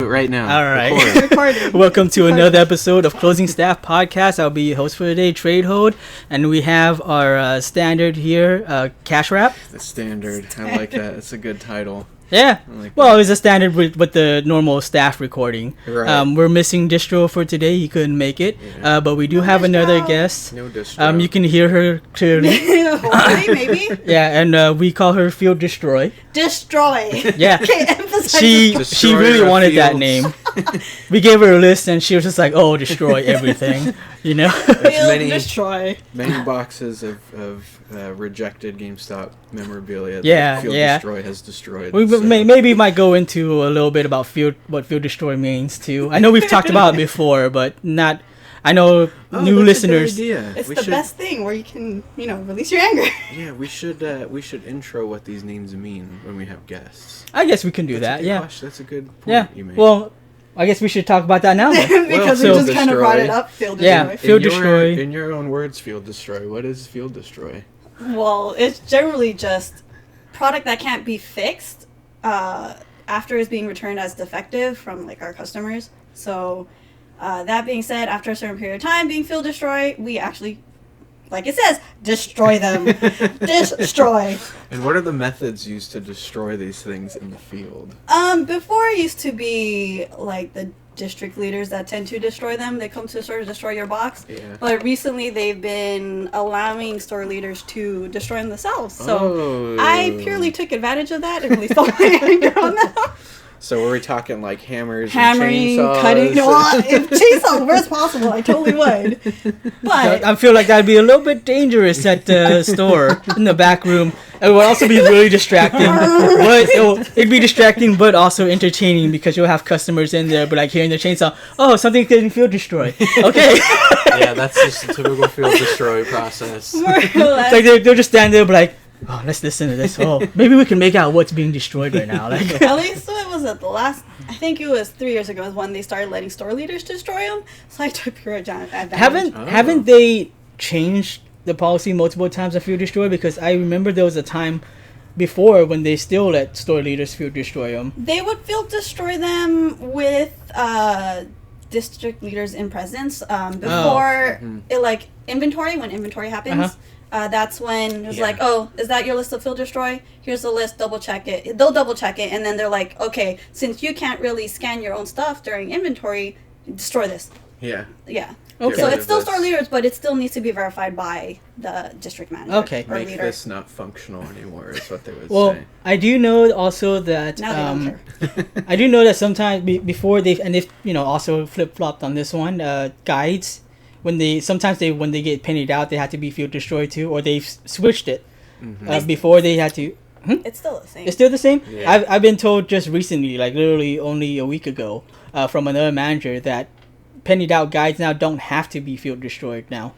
it right now. All right. Recording. Welcome to another episode of Closing Staff Podcast. I'll be your host for today, Trade Hold, and we have our standard here, Cash Wrap. The standard. I like that. It's a good title. Yeah. Like Well, it's a standard with the normal staff recording. Right. We're missing Distro for today. He couldn't make it. Yeah. But we do have another guest. No distro. You can hear her clearly. Hopefully, maybe. Yeah, and we call her Field Destroy. Destroy. Yeah. Okay, emphasize She Destroyer really of wanted that fields. name. We gave her a list, and she was just like, "Oh, destroy everything," you know. There's destroy. many boxes of rejected GameStop memorabilia Yeah, that Field yeah. Destroy has destroyed. We so. maybe might go into a little bit about what Field Destroy means too. I know we've talked about it before, but not. I know new that's a good listeners. idea. It's We the should- best thing where you can, release your anger. Yeah, we should intro what these names mean when we have guests. I guess we can do That's that. a good Yeah. question. That's a good point Yeah. you made. Well, I guess we should talk about that now. Then. Because so- we just kind of brought it up, Field Destroy. Yeah. Field Destroy. In your own words, Field Destroy. What is Field Destroy? Well, it's generally just product that can't be fixed after it's being returned as defective from our customers. So that being said, after a certain period of time being Field Destroy, we actually, like it says, destroy them. Destroy. And what are the methods used to destroy these things in the field? Before it used to be the district leaders that tend to destroy them. They come to the store to destroy your box. Yeah. But recently they've been allowing store leaders to destroy them themselves. So Oh. I purely took advantage of that and released all my anger on them. So were we talking like hammers Hammering, and chainsaws? cutting. Well, if chainsaws were possible, I totally would. But I feel like that'd be a little bit dangerous at the store in the back room. It would also be really distracting, but it'd be distracting but also entertaining because you'll have customers in there, but hearing the chainsaw, oh, something's getting Field Destroyed. Okay. Yeah, that's just a typical field destroy process. more or It's less, like they'll just stand there, but oh, let's listen to this. Oh, maybe we can make out what's being destroyed right now. at least it was at the last. I think it was 3 years ago is when they started letting store leaders destroy them. So I took pure advantage. Haven't they changed the policy multiple times on Field Destroy? Because I remember there was a time before when they still let store leaders Field Destroy them. They would field destroy them with district leaders in presence. Before it inventory, when inventory happens, that's when it's Yeah. oh, is that your list of field destroy? Here's the list, double check it. They'll double check it, and then they're like, okay, since you can't really scan your own stuff during inventory, destroy this. Yeah. Yeah. Okay. So it's still This- store leaders, but it still needs to be verified by the district manager. Okay. Or Make leader. this not functional anymore is what they would Well, say. I do know also that Now they don't care. I do know that sometimes before they've also flip flopped on this one guides when they get pennied out they have to be Field Destroyed too, or they've switched it before they had to. It's still the same. It's still the same. Yeah. I've been told just recently, literally only a week ago, from another manager that pennied out guides now don't have to be Field Destroyed now.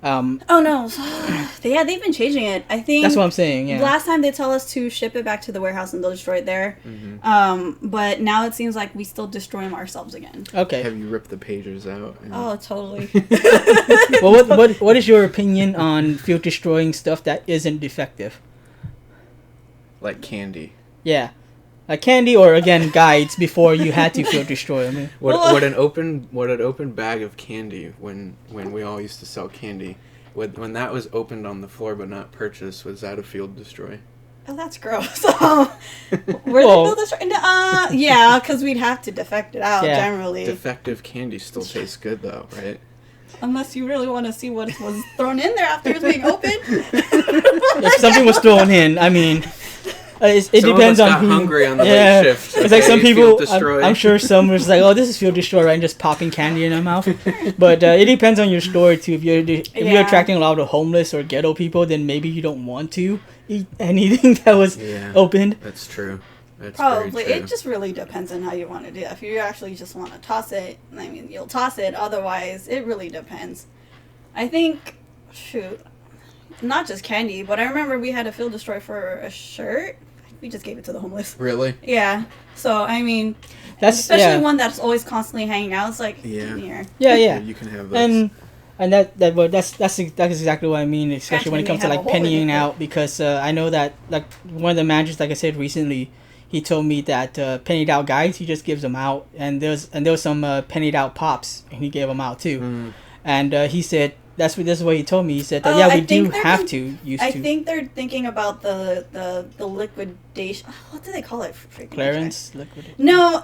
Oh no, they've been changing it. I think That's what I'm saying. Yeah. last time they tell us to ship it back to the warehouse and they'll destroy it there. But now it seems like we still destroy them ourselves again. Okay. Have you ripped the pages out? And Oh, totally. Well, what is your opinion on Field Destroying stuff that isn't defective? like candy. Yeah. Candy or again guides before you had to Field Destroy them. What an open bag of candy when we all used to sell candy. When that was opened on the floor but not purchased, was that a field destroy? Oh, that's gross. Where Well- did they destroy? Yeah, because we'd have to defect it out Yeah. generally. Defective candy still tastes good though, right? Unless you really want to see what was thrown in there after it was being opened. If something was thrown in, I mean, it Some of depends us on got who. hungry on the Yeah. late shift. It's like some Okay, people. Field destroy. I'm sure some was like, "Oh, this is Field Destroy," right, and just popping candy in their mouth. But it depends on your store too. If you're Yeah. attracting a lot of homeless or ghetto people, then maybe you don't want to eat anything that was Yeah. opened. That's true. That's Probably. very true. It just really depends on how you want to do it. If you actually just want to toss it, I mean, you'll toss it. Otherwise, it really depends. I think, not just candy, but I remember we had a field destroy for a shirt. We just gave it to the homeless. Really? Yeah. So, I mean, That's especially one that's always constantly hanging out. It's like, Yeah. here. Yeah. You can have those. And that's exactly what I mean, especially when it comes to Actually, like may have a hole in pennying it, out, because I know that like one of the managers, like I said recently, he told me that pennied out guides, he just gives them out, and there was some pennied out pops, and he gave them out too. And he said this is what he told me. He said that we do have to use. I think they're thinking about the liquidation. What do they call it? Clearance liquidation. No,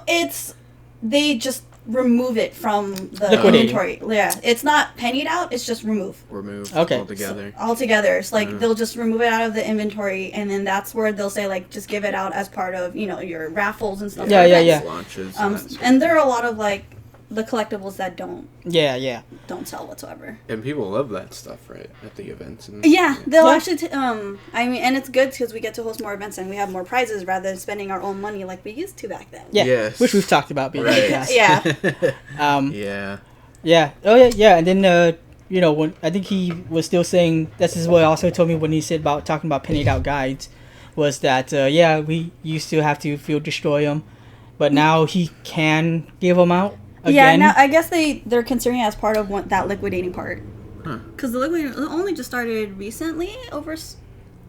they just remove it from the inventory. Yeah, it's not pennied out. It's just remove. Okay. Altogether. It's like they'll just remove it out of the inventory, and then that's where they'll say like just give it out as part of your raffles and stuff. Yeah. Launches. And there are a lot of like the collectibles that don't sell whatsoever. And people love that stuff, right? At the events. And they'll actually. And it's good because we get to host more events and we have more prizes rather than spending our own money like we used to back then. Yeah, yes. Which we've talked about being yeah. Yeah. Oh yeah. And then when I think he was still saying this is what he also told me when he said about talking about pennied out guides, was that we used to have to field destroy them, but now he can give them out. Again. Yeah, now I guess they're considering it as part of that liquidating part. Because the liquidating only just started recently,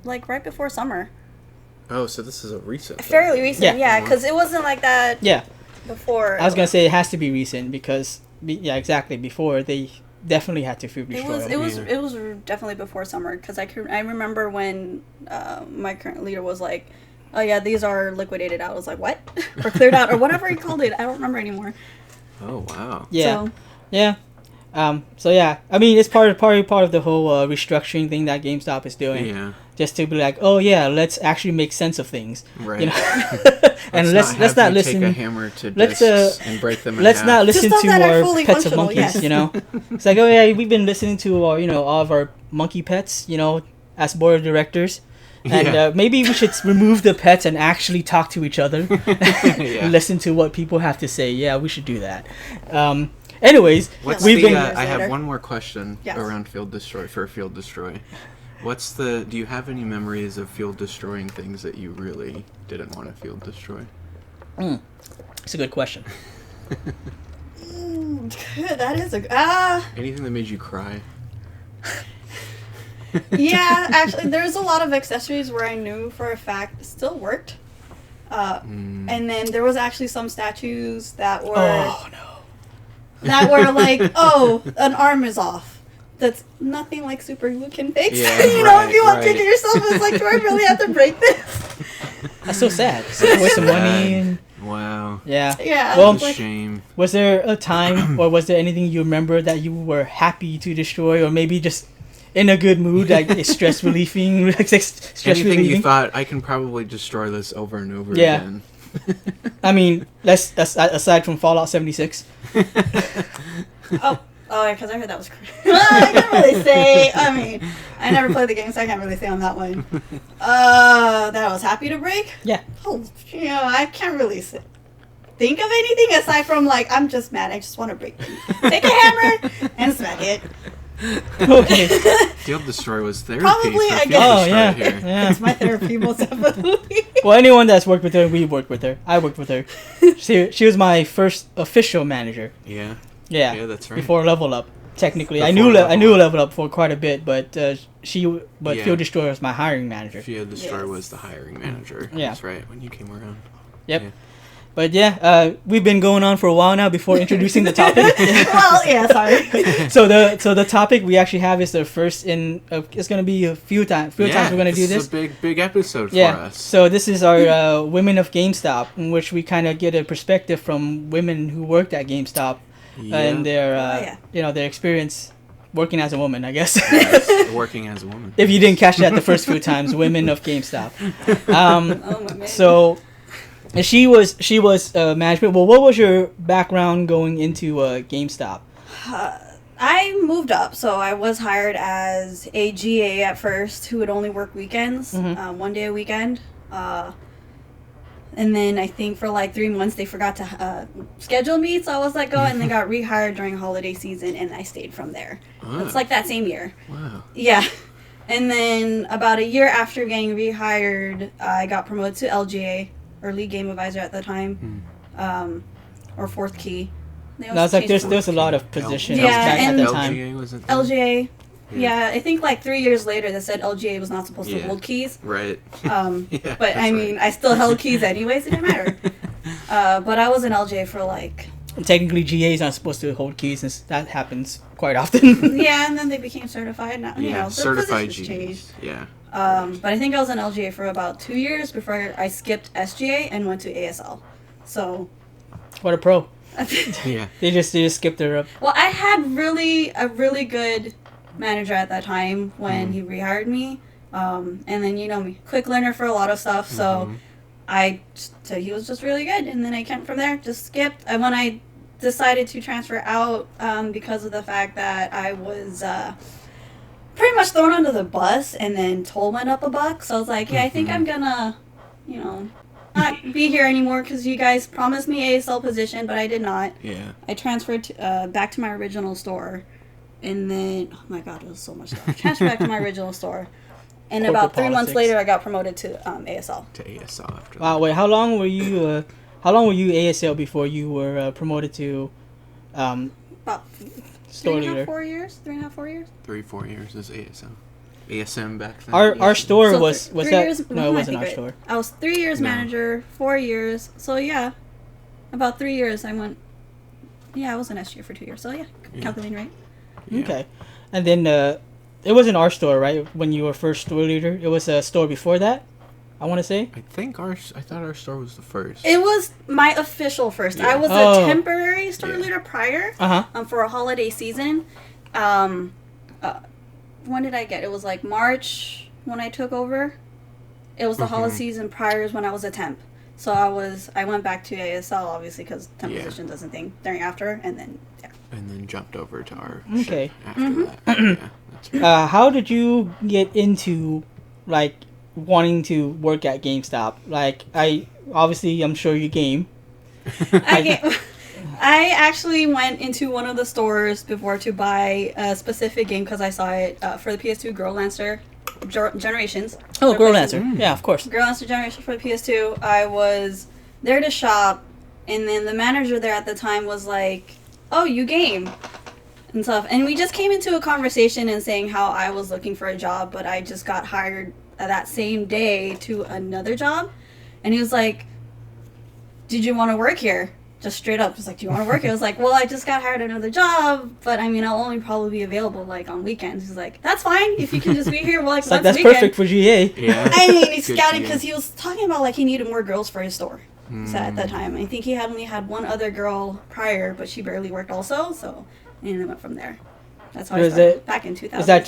like right before summer. Oh, so this is a recent. Fairly recent, yeah, because it wasn't like that. Yeah. Before. I was gonna say it has to be recent because exactly before they definitely had to field destroy them. It was definitely before summer because I remember when my current leader was like, "Oh yeah, these are liquidated out." I was like, "What?" Or cleared out or whatever he called it. I don't remember anymore. Oh wow! Yeah, yeah. I mean, it's part of the whole restructuring thing that GameStop is doing. Yeah. Just to be like, oh yeah, let's actually make sense of things. Right. And let's not listen. Take a hammer to discs and break them. Let's not listen to our pets of monkeys. Yes. It's like, oh yeah, we've been listening to all of our monkey pets. As board of directors. And maybe we should remove the pets and actually talk to each other. Listen to what people have to say. Yeah, we should do that. Anyways, I have one more question around Field Destroy for Field Destroy. Do you have any memories of field destroying things that you really didn't want to field destroy? It's a good question. That is anything that made you cry? Yeah, actually, there's a lot of accessories where I knew for a fact it still worked. And then there was actually some statues that were like, an arm is off. That's nothing like Super Glue can fix. Yeah, if you want to take it yourself, it's like, do I really have to break this? That's so sad. Waste some money. And... Wow. Yeah. Yeah. Well, it's a shame. Was there a time, or was there anything you remember that you were happy to destroy, or maybe just in a good mood, like stress relieving, Anything you thought, I can probably destroy this over and over again. I mean, that's aside from Fallout 76. Because I heard that was crazy. I can't really say. I mean, I never played the game, so I can't really say on that one. That I was happy to break? Yeah. Oh, I can't really think of anything aside from, like, I'm just mad. I just want to break things. Take a hammer and smack it. Okay. Field Destroy was therapy. Probably, I guess. Oh, yeah. It's my therapy, most definitely. Well, anyone that's worked with her, we worked with her. I worked with her. She was my first official manager. Yeah. Yeah, that's right. Before Level Up, technically, I knew Level Up for quite a bit, but Field Destroy was my hiring manager. Field Destroy was the hiring manager. Yeah, that's right. When you came around. Yep. Yeah. But we've been going on for a while now before introducing the topic. Well, yeah, sorry. So the topic we actually have is the first it's going to be a few times we're going to do this. It's a big episode for us. So this is our Women of GameStop, in which we kind of get a perspective from women who worked at GameStop and their their experience working as a woman, I guess. Yes, working as a woman. If you didn't catch that the first few times, Women of GameStop. My man. So. And she was management. Well, what was your background going into GameStop? I moved up, so I was hired as a GA at first, who would only work weekends, 1 day a weekend. And then I think for like 3 months they forgot to schedule me, so I was let go, and then got rehired during holiday season, and I stayed from there. It's like that same year. Wow. Yeah. And then about a year after getting rehired, I got promoted to LGA. Or lead game advisor at the time, or fourth key. No, it's like there's a lot of positions back at the time. LGA, Yeah, I think like 3 years later they said LGA was not supposed to hold keys. Right. But I mean, I still held keys anyways. It didn't matter. But I was in LGA for like. And technically, GA is not supposed to hold keys, and that happens quite often. Yeah, and then they became certified. Now, you know, the certified positions changed. Yeah. But I think I was in LGA for about 2 years before I skipped SGA and went to ASL. So. What a pro. Yeah. They just skipped their. Well, I had a really good manager at that time when he rehired me. And then you know me, quick learner for a lot of stuff. So. So he was just really good, and then I came from there, just skipped. And when I decided to transfer out, because of the fact that I was pretty much thrown under the bus, and then toll went up $1, so I was like, yeah, I think I'm gonna, you know, not be here anymore because you guys promised me ASL position, but I did not. Yeah. I transferred back to my original store, and then oh my god, it was so much stuff. Transferred back to my original store. And Corporate about 3 months politics. later, I got promoted to ASL. To ASL after Wow, wait, how long were you ASL before you were promoted to About store 3.5, leader? 4 years. 3.5, 4 years. 3-4 years is ASL. ASM back then. Our store So was 3 that? years, No, it wasn't our great. store. I was 3 years No. manager, 4 years. So yeah, about 3 years I went. Yeah, I was an SG for 2 years. So yeah, calculating right. Yeah. Okay, and then it wasn't our store, right? When you were first store leader, it was a store before that. I want to say. I thought our store was the first. It was my official first. Yeah. I was Oh. a temporary store leader prior. For a holiday season. When did I get? It was like March when I took over. It was the holiday season prior is when I was a temp. So I went back to ASL obviously because temp position doesn't think during after, and then And then jumped over to our Okay. ship after that. Yeah, that's right. How did you get into like wanting to work at GameStop? Like I'm sure you game. I actually went into one of the stores before to buy a specific game because I saw it for the PS2, Girl Lancer Generations. Oh, Girl Lancer. Yeah, of course. Girl Lancer Generation for the PS2. I was there to shop, and then the manager there at the time was like, "Oh, you game." And stuff. And we just came into a conversation and saying how I was looking for a job, but I just got hired that same day to another job. And he was like, "Did you want to work here?" Just straight up, just like, "Do you want to work here?" I was like, "Well, I just got hired another job, but I mean, I'll only probably be available like on weekends." He's like, "That's fine if you can just be here." Well, like, That's weekend. perfect for GA. Yeah. I mean, he's Good scouting GA. because he was talking about like he needed more girls for his store. So at that time, I think he had only had one other girl prior, but she barely worked also. So and it went from there. That's how I Was started it- back in 2000. Was that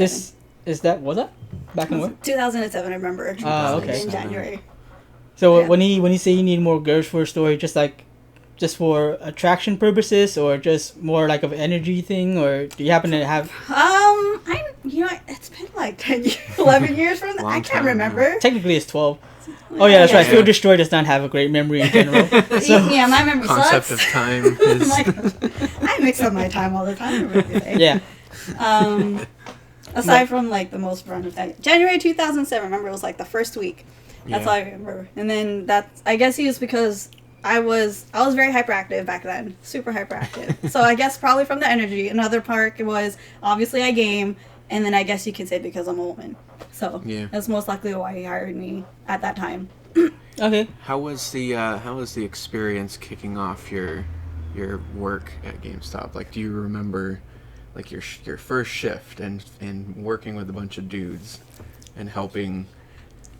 back in what? 2007? I remember. Okay. In January. So Yeah. when he say you need more girls for a store, just for attraction purposes, or just more like of energy thing, or do you happen to have? It's been like 10 years, 11 years from that. Long I time can't remember. Technically, it's 12. Oh yeah, that's right. Yeah. Field Destroy does not have a great memory in general. So Yeah, my memory Concept sucks. of time is I mix up my time all the time. Really. yeah. Aside from like the most run of that, January 2007. Remember, it was like the first week. That's Yeah. all I remember. And then I guess he was because I was very hyperactive back then, super hyperactive. So I guess probably from the energy. Another part was obviously I game, and then I guess you could say because I'm a woman. So Yeah. that's most likely why he hired me at that time. Okay. How was the experience kicking off your work at GameStop? Like, do you remember like your first shift and working with a bunch of dudes and helping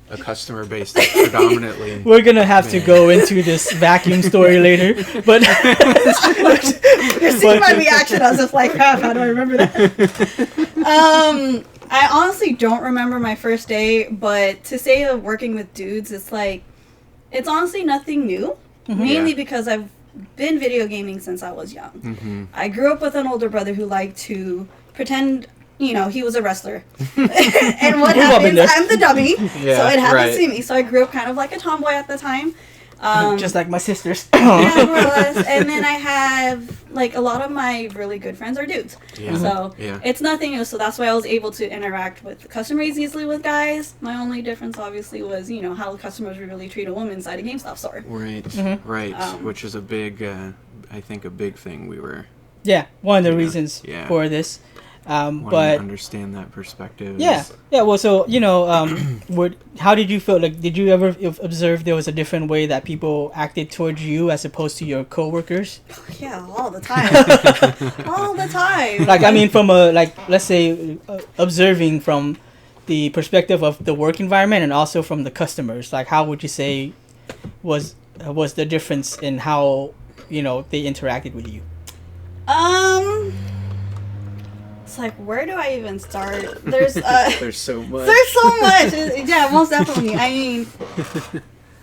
a customer base that's predominantly We're gonna have to go into this vacuum story later, but You're seeing my reaction as if like, crap, how do I remember that? I honestly don't remember my first day, but to say of working with dudes, it's honestly nothing new. Mainly Yeah. because I've been video gaming since I was young. Mm-hmm. I grew up with an older brother who liked to pretend, he was a wrestler. And what We've all been happens, there. I'm the dummy, Yeah, so it happens right. to me. So I grew up kind of like a tomboy at the time. just like my sisters. Yeah, more or less. And then I have, like, a lot of my really good friends are dudes. Yeah. So Yeah. it's nothing new. So that's why I was able to interact with customers easily with guys. My only difference, obviously, was, how the customers would really treat a woman inside a GameStop store. Right, Mm-hmm. right, which is a big, I think a big thing we were. Yeah, one of the Yeah, reasons yeah. for this. Wanting but to understand that perspective. yeah. Well, so how did you feel? Like, did you ever observe there was a different way that people acted towards you as opposed to your coworkers? Yeah, all the time. All the time. Like, I mean, from let's say, observing from the perspective of the work environment and also from the customers. Like, how would you say was the difference in how they interacted with you? It's like, where do I even start? There's There's so much. there's so much. Yeah, most definitely. I mean,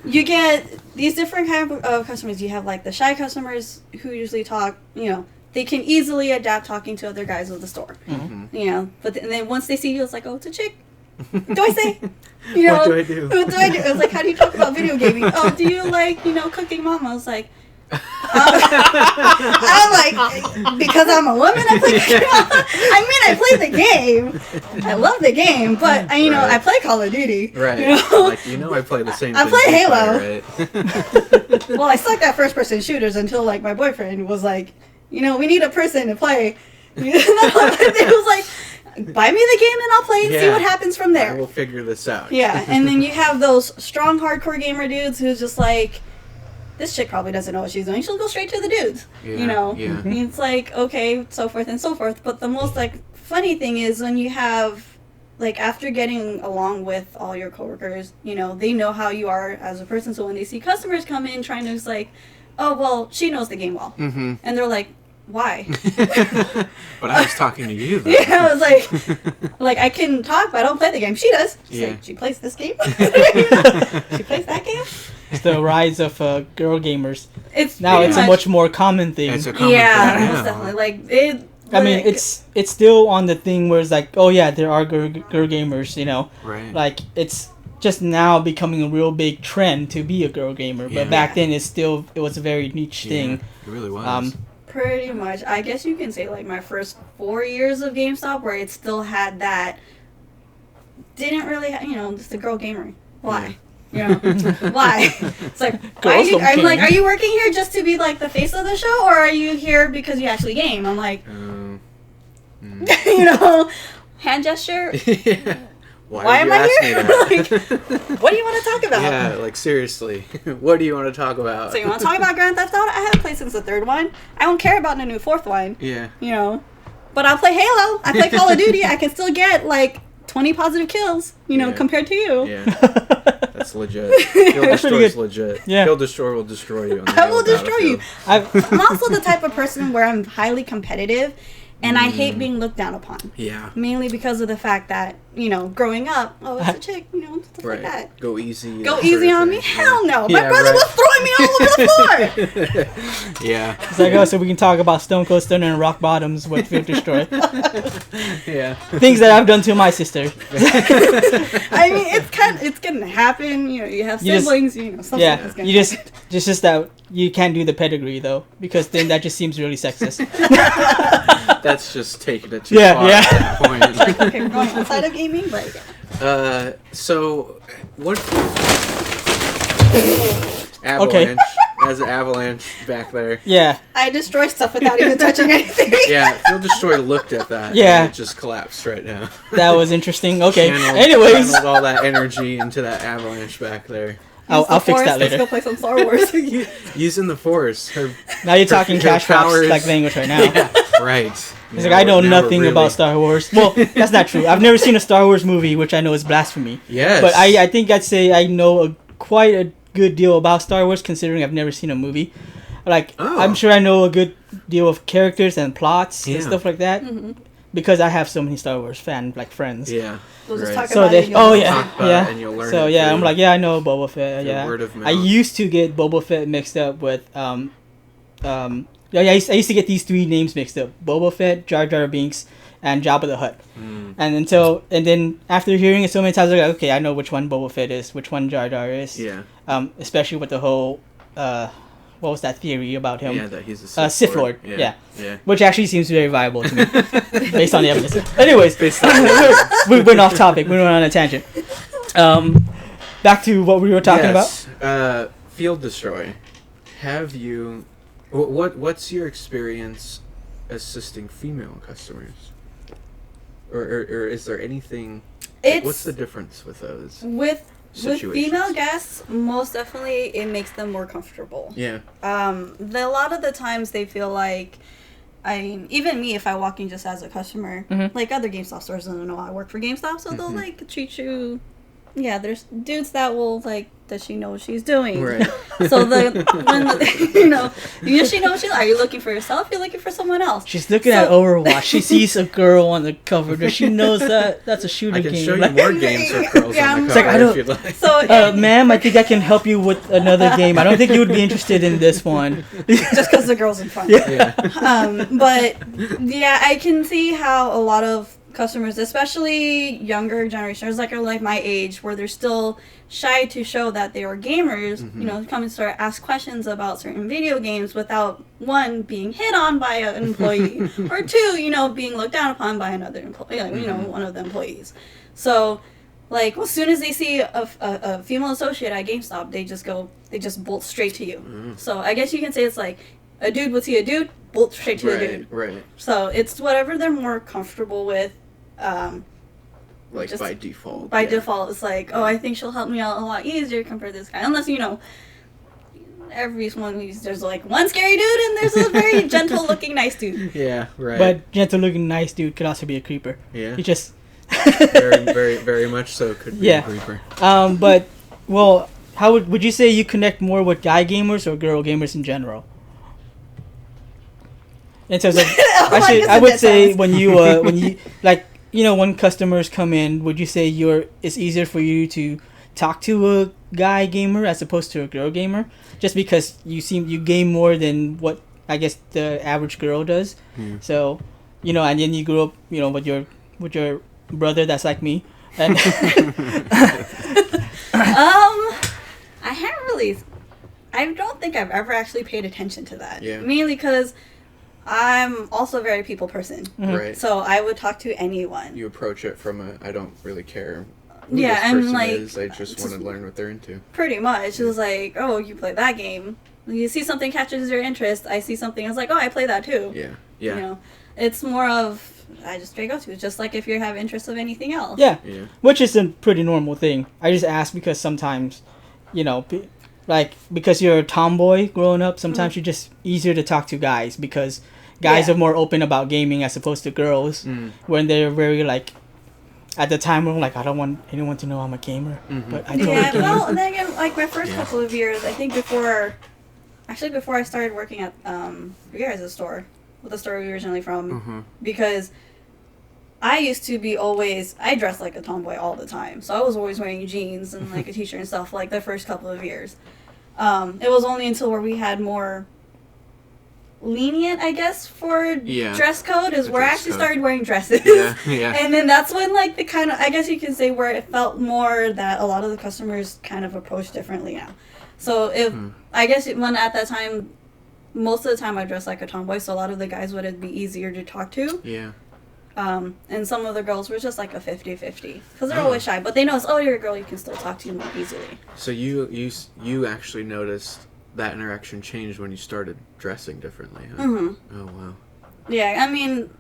you get these different kind of customers. You have like the shy customers who usually talk. They can easily adapt talking to other guys at the store. Mm-hmm. But then once they see you, it's like, oh, it's a chick. What do I say? What do I do? What do I do? It was like, how do you talk about video gaming? Oh, do you like cooking mama? I was like. I'm like, because I'm a woman, I play. I play the game. I love the game, but I play Call of Duty. Right. I play the same. I thing play you Halo. Right? Well, I sucked at first-person shooters until like my boyfriend was like, we need a person to play. It was like, buy me the game and I'll play and see what happens from there. We'll figure this out. Yeah, and then you have those strong hardcore gamer dudes who's just like, this chick probably doesn't know what she's doing. She'll go straight to the dudes. Yeah. And it's like, okay, so forth and so forth. But the most funny thing is when you have after getting along with all your coworkers, they know how you are as a person. So when they see customers come in trying to just oh well, she knows the game well, and they're like, why? But I was talking to you, though. Yeah, I was like I can talk, but I don't play the game. She does. She's like, she plays this game. She plays that game. It's the rise of girl gamers. It's a much more common thing. It's a common thing, most definitely. I mean, it's still on the thing where it's like, oh yeah, there are girl gamers, Right. Like, it's just now becoming a real big trend to be a girl gamer. But back then, it was a very niche thing. It really was. Pretty much. I guess you can say my first 4 years of GameStop where it still had that. Didn't really have, just a girl gamer. Why? Why? It's like, are you working here just to be the face of the show, or are you here because you actually game? I'm like, hand gesture. Why am I here? What do you want to talk about? Yeah, seriously, what do you want to talk about? So you want to talk about Grand Theft Auto? I haven't played since the third one. I don't care about the new fourth one. Yeah. But I'll play Halo. I play Call of Duty. I can still get 20 positive kills, compared to you. Yeah. That's legit. Kill Destroy is legit. Yeah. Kill Destroy will destroy you. I will destroy you. I'm also the type of person where I'm highly competitive, and I hate being looked down upon. Yeah. Mainly because of the fact that, growing up, oh, it's a chick, stuff like that. Go easy. Go easy on me? Hell no. My brother was throwing me all over the floor. Yeah. It's like, oh, so we can talk about Stone Cold Stunner and Rock Bottoms with Field Destroy. Yeah. Things that I've done to my sister. I mean, it's gonna happen. You have siblings. Something that's gonna happen. Just that you can't do the pedigree though, because then that just seems really sexist. That's just taking it too far at that point. Okay, we're going outside of gaming, but so what? Avalanche. Okay. As an avalanche back there. Yeah. I destroy stuff without even touching anything. Yeah, Field Destroy looked at that. Yeah. And it just collapsed right now. That was interesting. Okay. Channeled all that energy into that avalanche back there. I'll fix that later. Let's go play some Star Wars. Using the Force. Now you're talking Cash Fox language right now. Yeah, right. It's I know nothing about Star Wars. Well, that's not true. I've never seen a Star Wars movie, which I know is blasphemy. Yes. But I think I'd say I know quite a good deal about Star Wars, considering I've never seen a movie. I'm sure I know a good deal of characters and plots and stuff like that. Mm-hmm. Because I have so many Star Wars friends. Yeah. We'll just talk so about they, it. And you'll learn so it I'm like, I know Boba Fett. Yeah. Word of mouth. I used to get Boba Fett mixed up with I used to get these three names mixed up: Boba Fett, Jar Jar Binks, and Jabba the Hutt. And then after hearing it so many times, I was like, okay, I know which one Boba Fett is, which one Jar Jar is. Yeah. Especially with the whole what was that theory about him? Yeah, that he's a Sith Lord. Yeah. Which actually seems very viable to me, based on the evidence. Anyways, we went off topic. We went on a tangent. Back to what we were talking about. Field Destroy. Have you? What's your experience assisting female customers? or is there anything? It's What's the difference with those with situations? female guests, most definitely it makes them more comfortable. Yeah. A lot of the times they feel like, I mean, even me, if I walk in just as a customer, like other GameStop stores don't know I work for GameStop, so they'll like treat you. Yeah, there's dudes that will like, does she know what she's doing? Right. So she knows are you looking for yourself? You're looking for someone else. She's looking at Overwatch. She sees a girl on the cover. Does she knows that that's a shooting I can game? show you Like, more games with girls Yeah, on the it's cover like, I don't- if you'd like. So ma'am, I think I can help you with another game. I don't think you would be interested in this one. just because the girl's in front. Yeah. But yeah, I can see how a lot of customers, especially younger generations, like are like my age, where they're still shy to show that they are gamers, come and start ask questions about certain video games without one being hit on by an employee or two, being looked down upon by another employee, one of the employees. So like as soon as they see a female associate at GameStop, they just bolt straight to you. So I guess you can say it's like a dude would see a dude, bolt straight to a dude. Right. So it's whatever they're more comfortable with. Like just by default. By default, it's like, oh, I think she'll help me out a lot easier compared to this guy. Unless, there's like one scary dude and there's a very gentle looking nice dude. Yeah, right. But gentle looking nice dude could also be a creeper. Yeah. He just very, very, very much so could be a creeper. But well, how would you say you connect more with guy gamers or girl gamers in general? In terms of, I would say when you like, when customers come in, would you say it's easier for you to talk to a guy gamer as opposed to a girl gamer, just because you game more than what I guess the average girl does? So, and then you grew up, with your brother that's like me, and I don't think I've ever actually paid attention to that. Yeah. Mainly because I'm also a very people person. Right. So I would talk to anyone. You approach it from I don't really care who Yeah, this and person like is. I just want to learn what they're into. Pretty much. It was like, oh, you play that game. You see something catches your interest. I see something. I was like, oh, I play that too. Yeah. Yeah. It's more of I just straight go to. It's just like if you have interest of anything else. yeah, Yeah. which is a pretty normal thing. I just ask because sometimes, because you're a tomboy growing up, sometimes you're just easier to talk to guys because guys are more open about gaming as opposed to girls when they're very at the time we're like, I don't want anyone to know I'm a gamer, but I totally game. Well, and then again, like my first couple of years, I think before I started working at your guys' store, the store we were originally from, because I used to be I dressed like a tomboy all the time, so I was always wearing jeans and like a t-shirt and stuff like the first couple of years. It was only until where we had more lenient, I guess, for dress code is where I actually started wearing dresses. Yeah. And then that's when like the kind of, I guess you can say, where it felt more that a lot of the customers kind of approach differently now. So if I guess when at that time, most of the time I dressed like a tomboy, so a lot of the guys would be easier to talk to. Yeah. And some of the girls were just like a 50-50 because they're always shy, but they know you're a girl, you can still talk to you more easily. So you actually noticed that interaction changed when you started dressing differently, huh? Oh, wow. Yeah, I mean,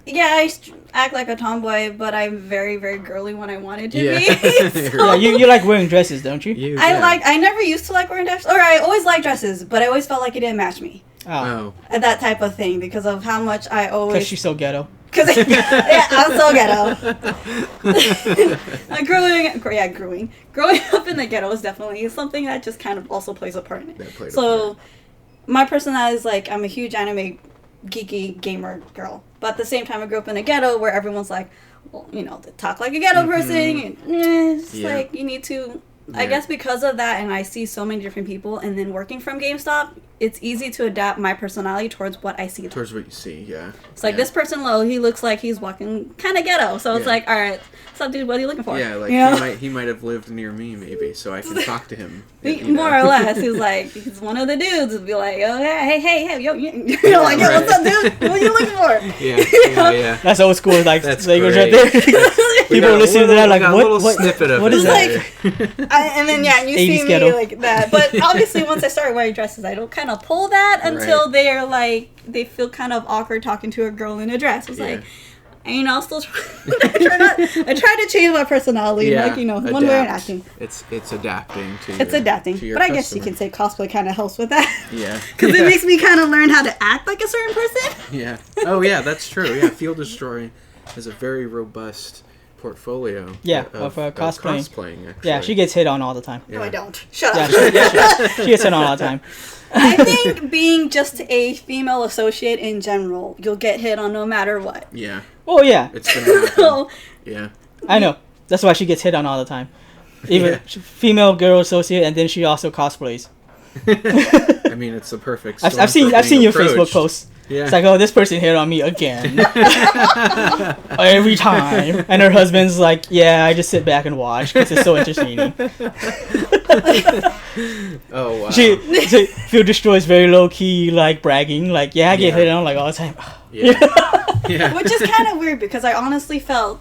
I act like a tomboy, but I'm very, very girly when I wanted to be. Yeah, you like wearing dresses, don't you? I never used to like wearing dresses, or I always liked dresses, but I always felt like it didn't match me. Oh. That type of thing, because of how much I always... Because she's so ghetto. I'm so ghetto. Growing up in the ghetto is definitely something that just kind of also plays a part in it. So, my personality is like, I'm a huge anime geeky gamer girl, but at the same time I grew up in a ghetto where everyone's like, well, to talk like a ghetto person, and, it's like you need to... I guess because of that, and I see so many different people, and then working from GameStop, it's easy to adapt my personality towards what I see. Towards what you see, yeah. It's like this person, he looks like he's walking kind of ghetto, so it's like, all right, what's up, dude? What are you looking for? Yeah, like he might have lived near me, maybe, so I can talk to him. More or less, he's one of the dudes would be like, oh yeah, hey, yo, like, yo, what's up, dude? What are you looking for? Yeah. That's old school, like that's language great. right there. People are listening to that like, what snippet of what is that? And then you see me ghetto. like that. But obviously, once I started wearing dresses, I don't kind of pull that until they're like, they feel kind of awkward talking to a girl in a dress. It's like, And I'll still try. I try to change my personality, like one way in acting. It's adapting to. It's adapting, to your but I guess you customer. can say cosplay kind of helps with that. Yeah. Because it makes me kind of learn how to act like a certain person. Yeah. Oh yeah, that's true. Yeah, Field Destroy has a very robust portfolio. Of cosplaying. Actually. Yeah, she gets hit on all the time. No, I don't. Shut up. She gets hit on all the time. I think being just a female associate in general, you'll get hit on no matter what. Yeah. Oh yeah, It's gonna happen. So, Yeah. I know. That's why she gets hit on all the time. Even Yeah. female girl associate, and then she also cosplays. I mean, it's the perfect. storm I've seen for being your approached. Facebook posts. Yeah. It's like, oh, this person hit on me again. Every time. And her husband's like, yeah, I just sit back and watch because it's so entertaining. Oh wow. She Field Destroy is very low key, like bragging, like, yeah, I get hit on like all the time. Yeah. Yeah. which is kind of weird because I honestly felt,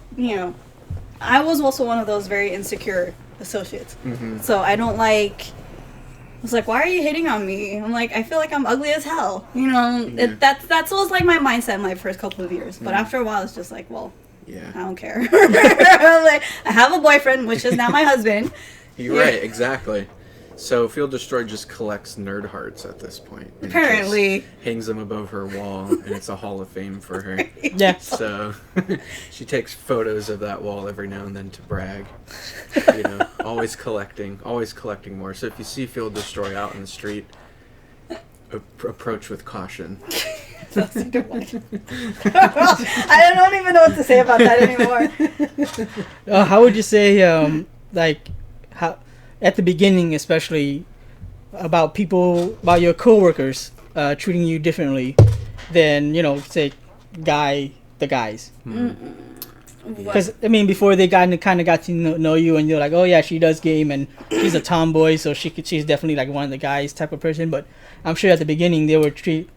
I was also one of those very insecure associates. Mm-hmm. So I don't like. I was like, why are you hitting on me? I'm like, I feel like I'm ugly as hell. Yeah. That's was like my mindset my first couple of years. But after a while, it's just like, well, Yeah. I don't care. I'm like, I have a boyfriend, which is now my husband. You're right. Exactly. So Field Destroy just collects nerd hearts at this point. and Apparently. just hangs them above her wall, and it's a hall of fame for her. Yeah. So she takes photos of that wall every now and then to brag. Always collecting more. So if you see Field Destroy out in the street, approach with caution. I don't even know what to say about that anymore. How would you say, how at the beginning, especially about your coworkers treating you differently than say the guys? Because I mean, before they kind of got to know you, and you're like, oh yeah, she does game, and she's a tomboy, so she's definitely like one of the guys type of person. But I'm sure at the beginning they treated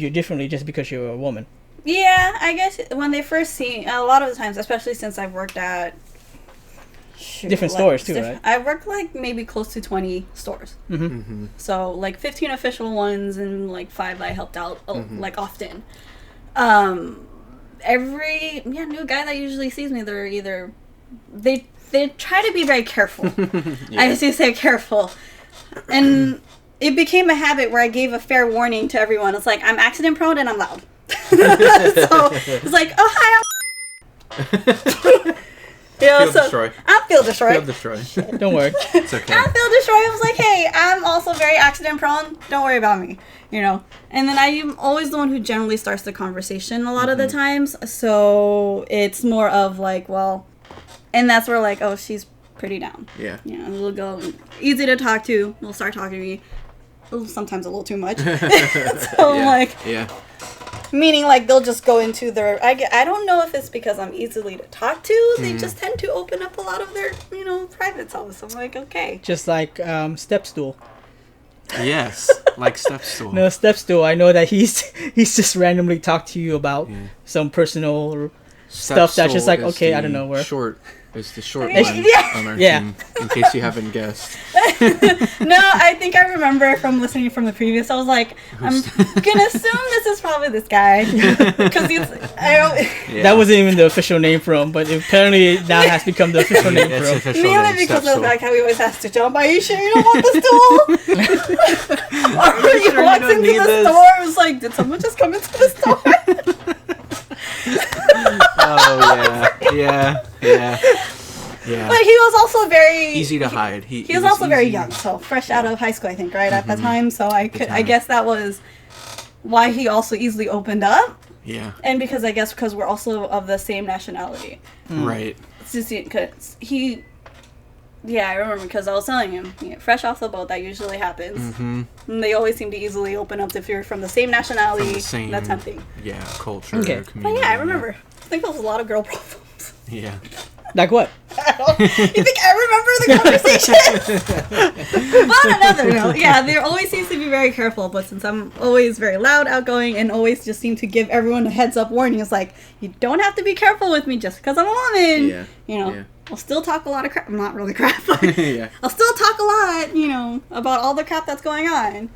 you differently just because you're a woman. Yeah, I guess when they first see, a lot of the times, especially since I've worked at Different stores too, right? I worked like maybe close to 20 stores. Mm-hmm. Mm-hmm. So like 15 official ones and like 5 I helped out like often. Every new guy that usually sees me, they're either they try to be very careful. Yeah. I used to say careful, and it became a habit where I gave a fair warning to everyone. It's like, I'm accident prone and I'm loud. So it's like, oh hi, Field Destroy. I'm Field Destroy. Field Destroy. Don't worry. It's okay. I'm Field Destroy. I was like, hey, I'm also very accident prone. Don't worry about me, And then I'm always the one who generally starts the conversation a lot of the times. So it's more of like, well, and that's where like, oh, she's pretty down. Yeah. We'll go easy to talk to. We'll start talking to me. Sometimes a little too much. So Yeah. like, Yeah. meaning like they'll just go into their. I don't know if it's because I'm easily to talk to. They just tend to open up a lot of their private selves. I'm like, okay. Just like step stool. Yes. Like step stool. No, step stool. I know that he's just randomly talked to you about some personal stuff that's just like, okay, I don't know where. Is the short Okay. one Yeah. on our Yeah. team, in case you haven't guessed. No, I think I remember from listening from the previous. I was like, I'm gonna assume this is probably this guy because Yeah. That wasn't even the official name for him, but apparently now has become the official name It's for him. official mainly name, because step of stool. like how he always has to jump. Are you sure you don't want the stool? Or he sure you walks don't into need the this? store. It was like, did someone just come into the store? Oh yeah. But he was also very Easy to hide. He He was also very easy. young, so fresh out of high school, I think, right at the time. So I guess that was why he also easily opened up, Yeah. and because we're also of the same nationality. Right. It's just because he. Yeah, I remember because I was telling him, fresh off the boat, that usually happens. Mm-hmm. And they always seem to easily open up if you're from the same nationality. From the same, That's something. Yeah, culture, Okay. community. But yeah, I remember. I think there was a lot of girl problems. Yeah. Like what? You think I remember the conversation? But on another note, yeah, there always seems to be very careful. But since I'm always very loud, outgoing, and always just seem to give everyone a heads up warning, it's like, you don't have to be careful with me just because I'm a woman. Yeah. Yeah. I'll still talk a lot of crap. Not really crap, but Yeah. I'll still talk a lot, about all the crap that's going on.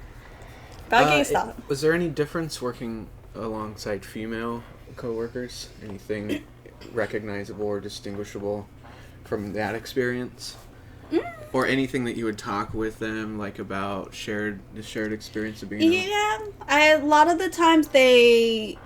About GameStop. Was there any difference working alongside female coworkers? Anything recognizable or distinguishable from that experience? Or anything that you would talk with them like about the shared experience of being A lot of the times they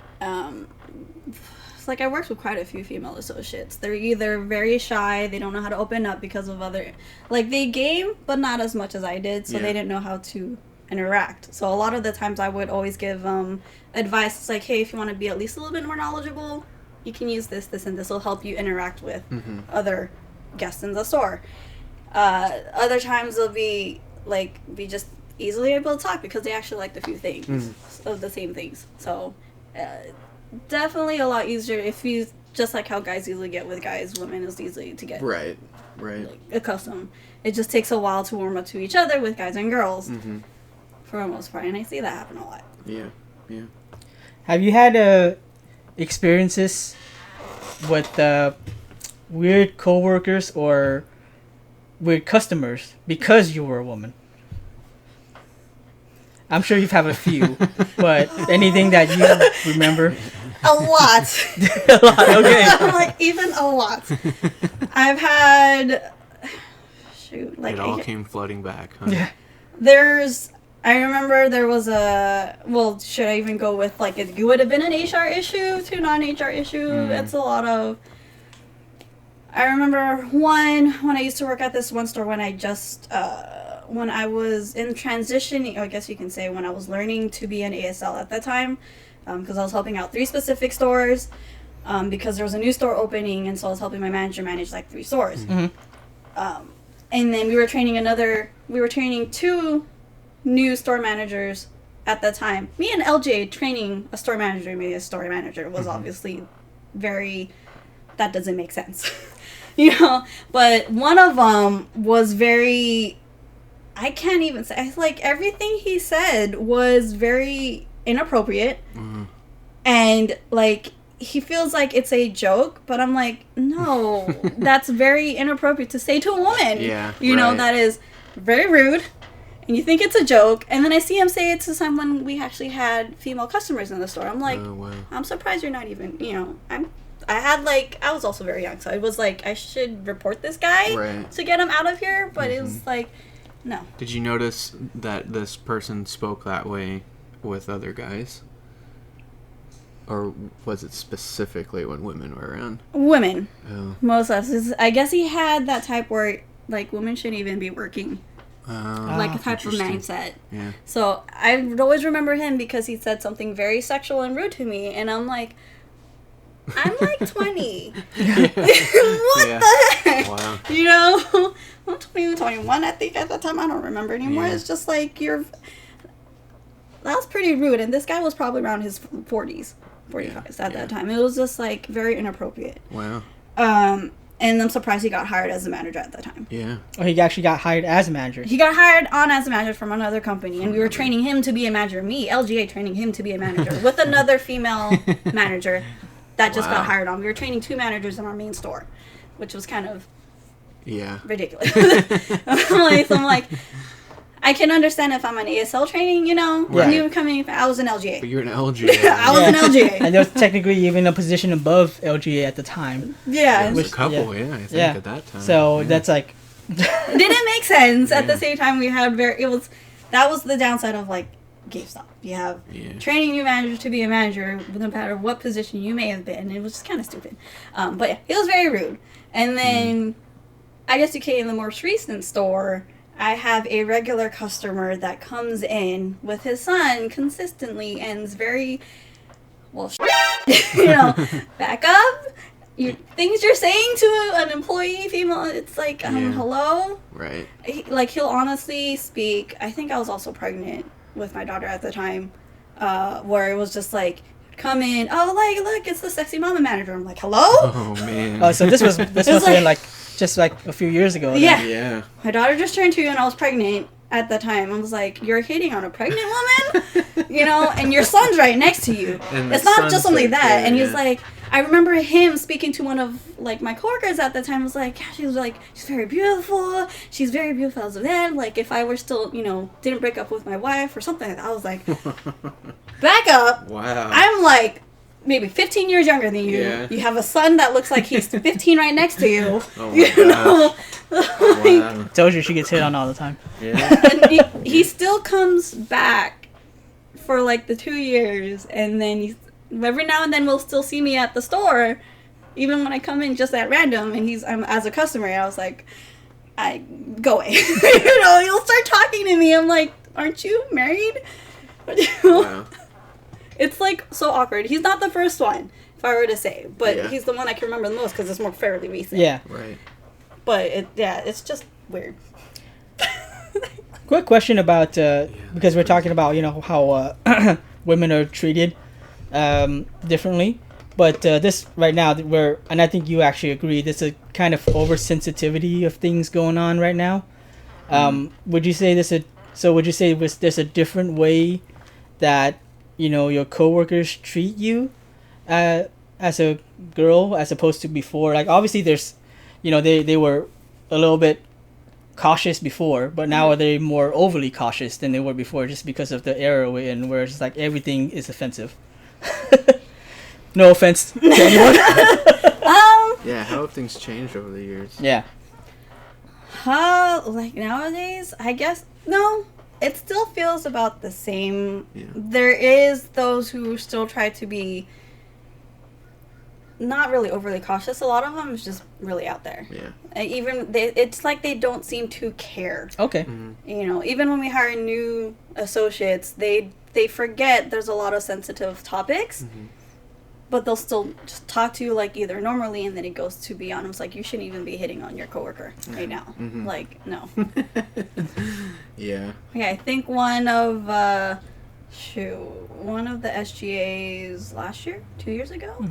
it's like I worked with quite a few female associates. They're either very shy, they don't know how to open up because of other, like, they game but not as much as I did, so they didn't know how to interact. So a lot of the times I would always give advice. It's like, hey, if you want to be at least a little bit more knowledgeable, you can use this, and this will help you interact with other guests in the store. Other times they'll be just easily able to talk because they actually liked a few things of the same things. So definitely a lot easier if you, just like how guys usually get with guys, women is easy to get right accustomed. It just takes a while to warm up to each other with guys and girls for the most part, and I see that happen a lot. Yeah. Have you had experiences with weird coworkers or weird customers because you were a woman? I'm sure you've had a few, but anything that you remember? A lot. A lot, okay. Like, even a lot. I've had... Shoot. Like, it all came flooding back, huh? Yeah. I remember there was a... Well, should I even go with, like, it would have been an HR issue to non-HR issue? It's a lot of... I remember when I used to work at this one store when I just... when I was in transition, I guess you can say when I was learning to be an ASL at that time, because I was helping out 3 specific stores, because there was a new store opening, and so I was helping my manager manage like 3 stores. And then we were training 2 new store managers at that time. Me and LJ training a store manager and maybe a store manager was obviously that doesn't make sense. But one of them was very... I can't even say. Like, everything he said was very inappropriate. And, like, he feels like it's a joke, but I'm like, no, that's very inappropriate to say to a woman. Yeah, That is very rude. And you think it's a joke. And then I see him say it to someone we actually had female customers in the store. I'm like, oh, wow. I'm surprised you're not even, I was also very young, so I was like, I should report this guy to get him out of here. But it was like, no. Did you notice that this person spoke that way with other guys? Or was it specifically when women were around? Women. Oh. Most of us. I guess he had that type where, like, women shouldn't even be working. Like a type of mindset. Yeah. So I would always remember him because he said something very sexual and rude to me. And I'm like, I'm like 20. What the heck? Wow. I'm 20, 21, I think, at that time. I don't remember anymore. It's just like, that was pretty rude. And this guy was probably around his 40s, 45s at that time. It was just, like, very inappropriate. Wow. And I'm surprised he got hired as a manager at that time. Yeah. Oh, he actually got hired as a manager. He got hired on as a manager from another company. And we were training him to be a manager. Me, LGA, training him to be a manager with another female manager that just got hired on. We were training 2 managers in our main store, which was kind of ridiculous. I'm like, I can understand if I'm an ASL training, you coming. I was an LGA. But you're an LGA. I was an LGA. And there was technically even a position above LGA at the time. Yeah. There was a couple, I think, at that time. So that's like... It didn't make sense. At the same time, we had that was the downside of, like, GameStop. You have training new managers to be a manager, no matter what position you may have been. It was just kind of stupid. But yeah, it was very rude. And then, I guess you came in the most recent store, I have a regular customer that comes in with his son consistently and is very, back up. Things you're saying to an employee, female, it's like, hello? Right. He'll honestly speak. I think I was also pregnant with my daughter at the time, where it was just like, come in, look, it's the sexy mama manager. I'm like, hello? Oh, man. So this must have been just a few years ago. Yeah. My daughter just turned 2 and I was pregnant at the time. I was like, you're hitting on a pregnant woman? And your son's right next to you. It's not just only that. And he's like, I remember him speaking to one of, like, my coworkers at the time. Was like, yeah, she was like, she's very beautiful. She's very beautiful as a man. Like, if I were still, didn't break up with my wife or something like that. I was like, back up. Wow. I'm like, maybe 15 years younger than you. Yeah. You have a son that looks like he's 15 right next to you. Oh my You know? Wow. Tells you she gets hit on all the time. Yeah. And he still comes back for like the 2 years, and then every now and then will still see me at the store, even when I come in just at random, and I'm as a customer. I was like, I go away. You know, he'll start talking to me. I'm like, aren't you married? Wow. It's like so awkward. He's not the first one, if I were to say, but Yeah. he's the one I can remember the most because it's more fairly recent. Yeah. Right. But it's just weird. Quick question about because we're talking about how women are treated differently, but this right now and I think you actually agree, there's a kind of oversensitivity of things going on right now. Would you say there's a different way that your coworkers treat you as a girl as opposed to before? Like obviously there's they were a little bit cautious before, but now are they more overly cautious than they were before just because of the era we're in, where it's like everything is offensive? No offense to anyone. Yeah, how have things changed over the years? Yeah. Like nowadays, I guess no. It still feels about the same. Yeah. There is those who still try to be not really overly cautious. A lot of them is just really out there. Yeah. It's like they don't seem to care. Okay. Mm-hmm. Even when we hire new associates, they forget there's a lot of sensitive topics, Mm-hmm. but they'll still just talk to you like either normally, and then it goes to beyond. It's like, you shouldn't even be hitting on your coworker right now. Mm-hmm. Like, no. Yeah. Yeah, I think one of the SGAs last year, 2 years ago,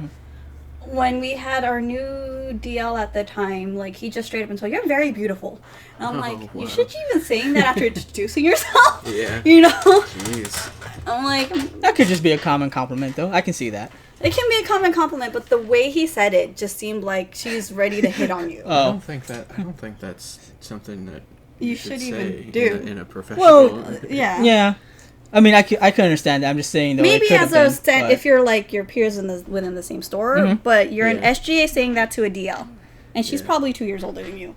when we had our new DL at the time, like, he just straight up and told, "You're very beautiful." And I'm like, wow. you should you even saying that after introducing yourself? Yeah. Jeez. Jeez. I'm like, That could just be a common compliment, though. I can see that. it can be a common compliment, but the way he said it just seemed like she's ready to hit on you. I don't think that's something that You should should even say do. in a professional. Well, yeah. Yeah. I mean, I can understand that. I'm just saying, though. Maybe it could have as a been, stand, but- if you're like your peers within the same store, Mhm. but you're an Yeah. SGA saying that to a DL, and she's Yeah. probably 2 years older than you.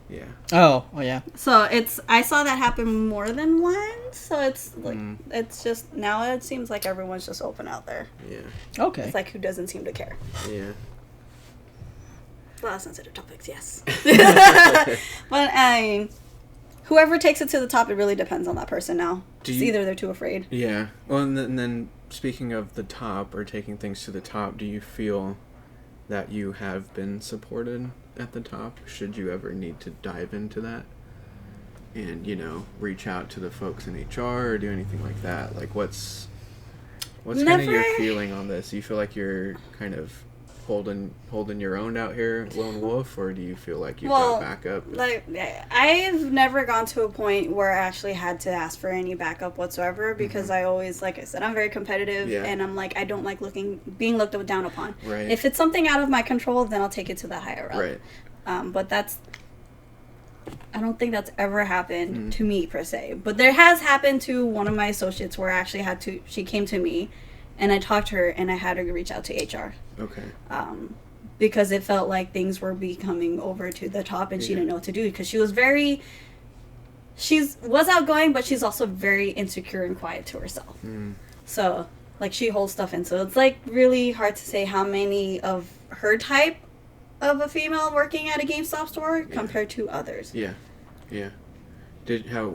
Yeah. Oh, yeah. So I saw that happen more than once. So it's like it's just now it seems like everyone's just open out there. Yeah. Okay. It's like, who doesn't seem to care? Yeah. A lot of sensitive topics, yes. But I mean, whoever takes it to the top, it really depends on that person now. Do It's you- either they're too afraid. Yeah. Well, and then speaking of the top or taking things to the top, do you feel that you have been supported at the top? Should you ever need to dive into that and reach out to the folks in HR or do anything like that? Like, what's kind of your Never. feeling on this? Do you feel like you're kind of holding your own out here, lone wolf, or do you feel like you've got backup? Like, I've never gone to a point where I actually had to ask for any backup whatsoever because I always, like I said, I'm very competitive. Yeah. And I'm like, I don't like being looked down upon. Right. If it's something out of my control, then I'll take it to the higher up. Right. But I don't think that's ever happened to me per se. But there has happened to one of my associates where I actually she came to me and I talked to her and I had her reach out to HR. Okay. Because it felt like things were becoming over to the top and she Yeah. didn't know what to do because she was outgoing, but she's also very insecure and quiet to herself. So like she holds stuff in. So it's like really hard to say how many of her type of a female working at a GameStop store compared to others. Yeah. Yeah.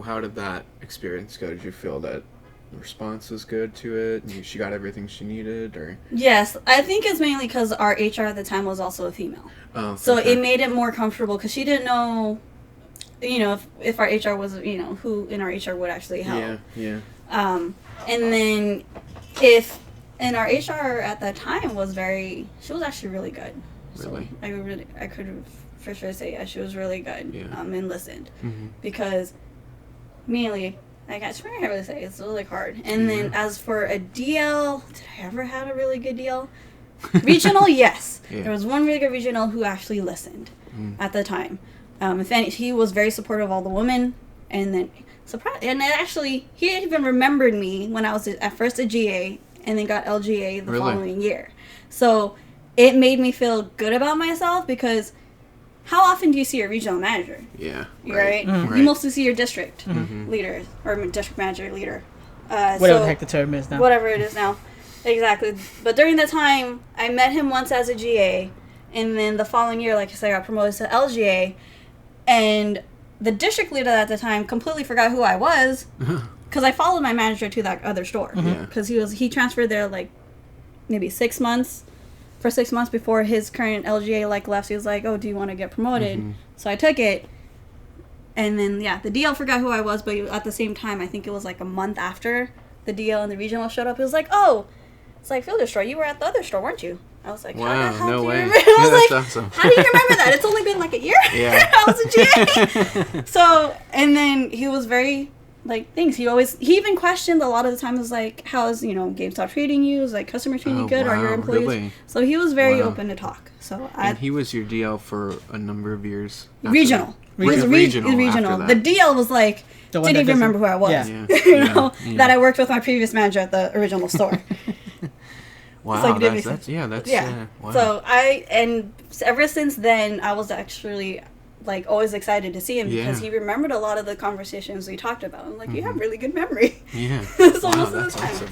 How did that experience go? Did you feel that the response was good to it? She got everything she needed, or? Yes, I think it's mainly because our HR at the time was also a female. Oh. So okay. it made it more comfortable because she didn't know, if our HR was, who in our HR would actually help. Yeah. Yeah. And then and our HR at that time she was actually really good. Really? So I could for sure say she was really good. Yeah. And listened. Mm-hmm. Because mainly, I guess I really say it's really hard. And then as for a DL, did I ever have a really good DL? Regional, yes. Yeah. There was one really good regional who actually listened at the time. He was very supportive of all the women, and then he even remembered me when I was at first a GA, and then got LGA the Really? following year. So it made me feel good about myself because how often do you see a regional manager? Yeah. Right? Right. You mostly see your district leader or district manager leader. Whatever the heck the term is now. Whatever it is now. Exactly. But during the time, I met him once as a GA, and then the following year, like I said, I got promoted to LGA, and the district leader at the time completely forgot who I was because I followed my manager to that other store because he transferred there like maybe 6 months. For 6 months before his current LGA like left, he was like, "Oh, do you want to get promoted?" So I took it, and then the DL forgot who I was, but at the same time, I think it was like a month after the DL and the regional showed up. It was like, "Oh, it's like Fielder Store. You were at the other store, weren't you?" I was like, "How Wow, the hell no do you way. remember?" I Yeah, was that's like, awesome. "How do you remember that? It's only been like a year." Yeah. I was a GA. So, and then he was very like things. He even questioned a lot of the time. Was like, "How's GameStop treating you? Is like customer treating you good? Are your wow, employees?" really? So he was very Wow. open to talk. So And he was your DL for a number of years. after regional. that? He was Regional. regional. After The that. DL was like The one didn't that even remember who I was. Yeah. Yeah. you know Yeah. that I worked with my previous manager at the original store. Wow, like, did we- that's wow. So and ever since then, I was actually like always excited to see him because Yeah. he remembered a lot of the conversations we talked about. I'm like, you have really good memory. yeah. So Wow, most of the that's time. awesome.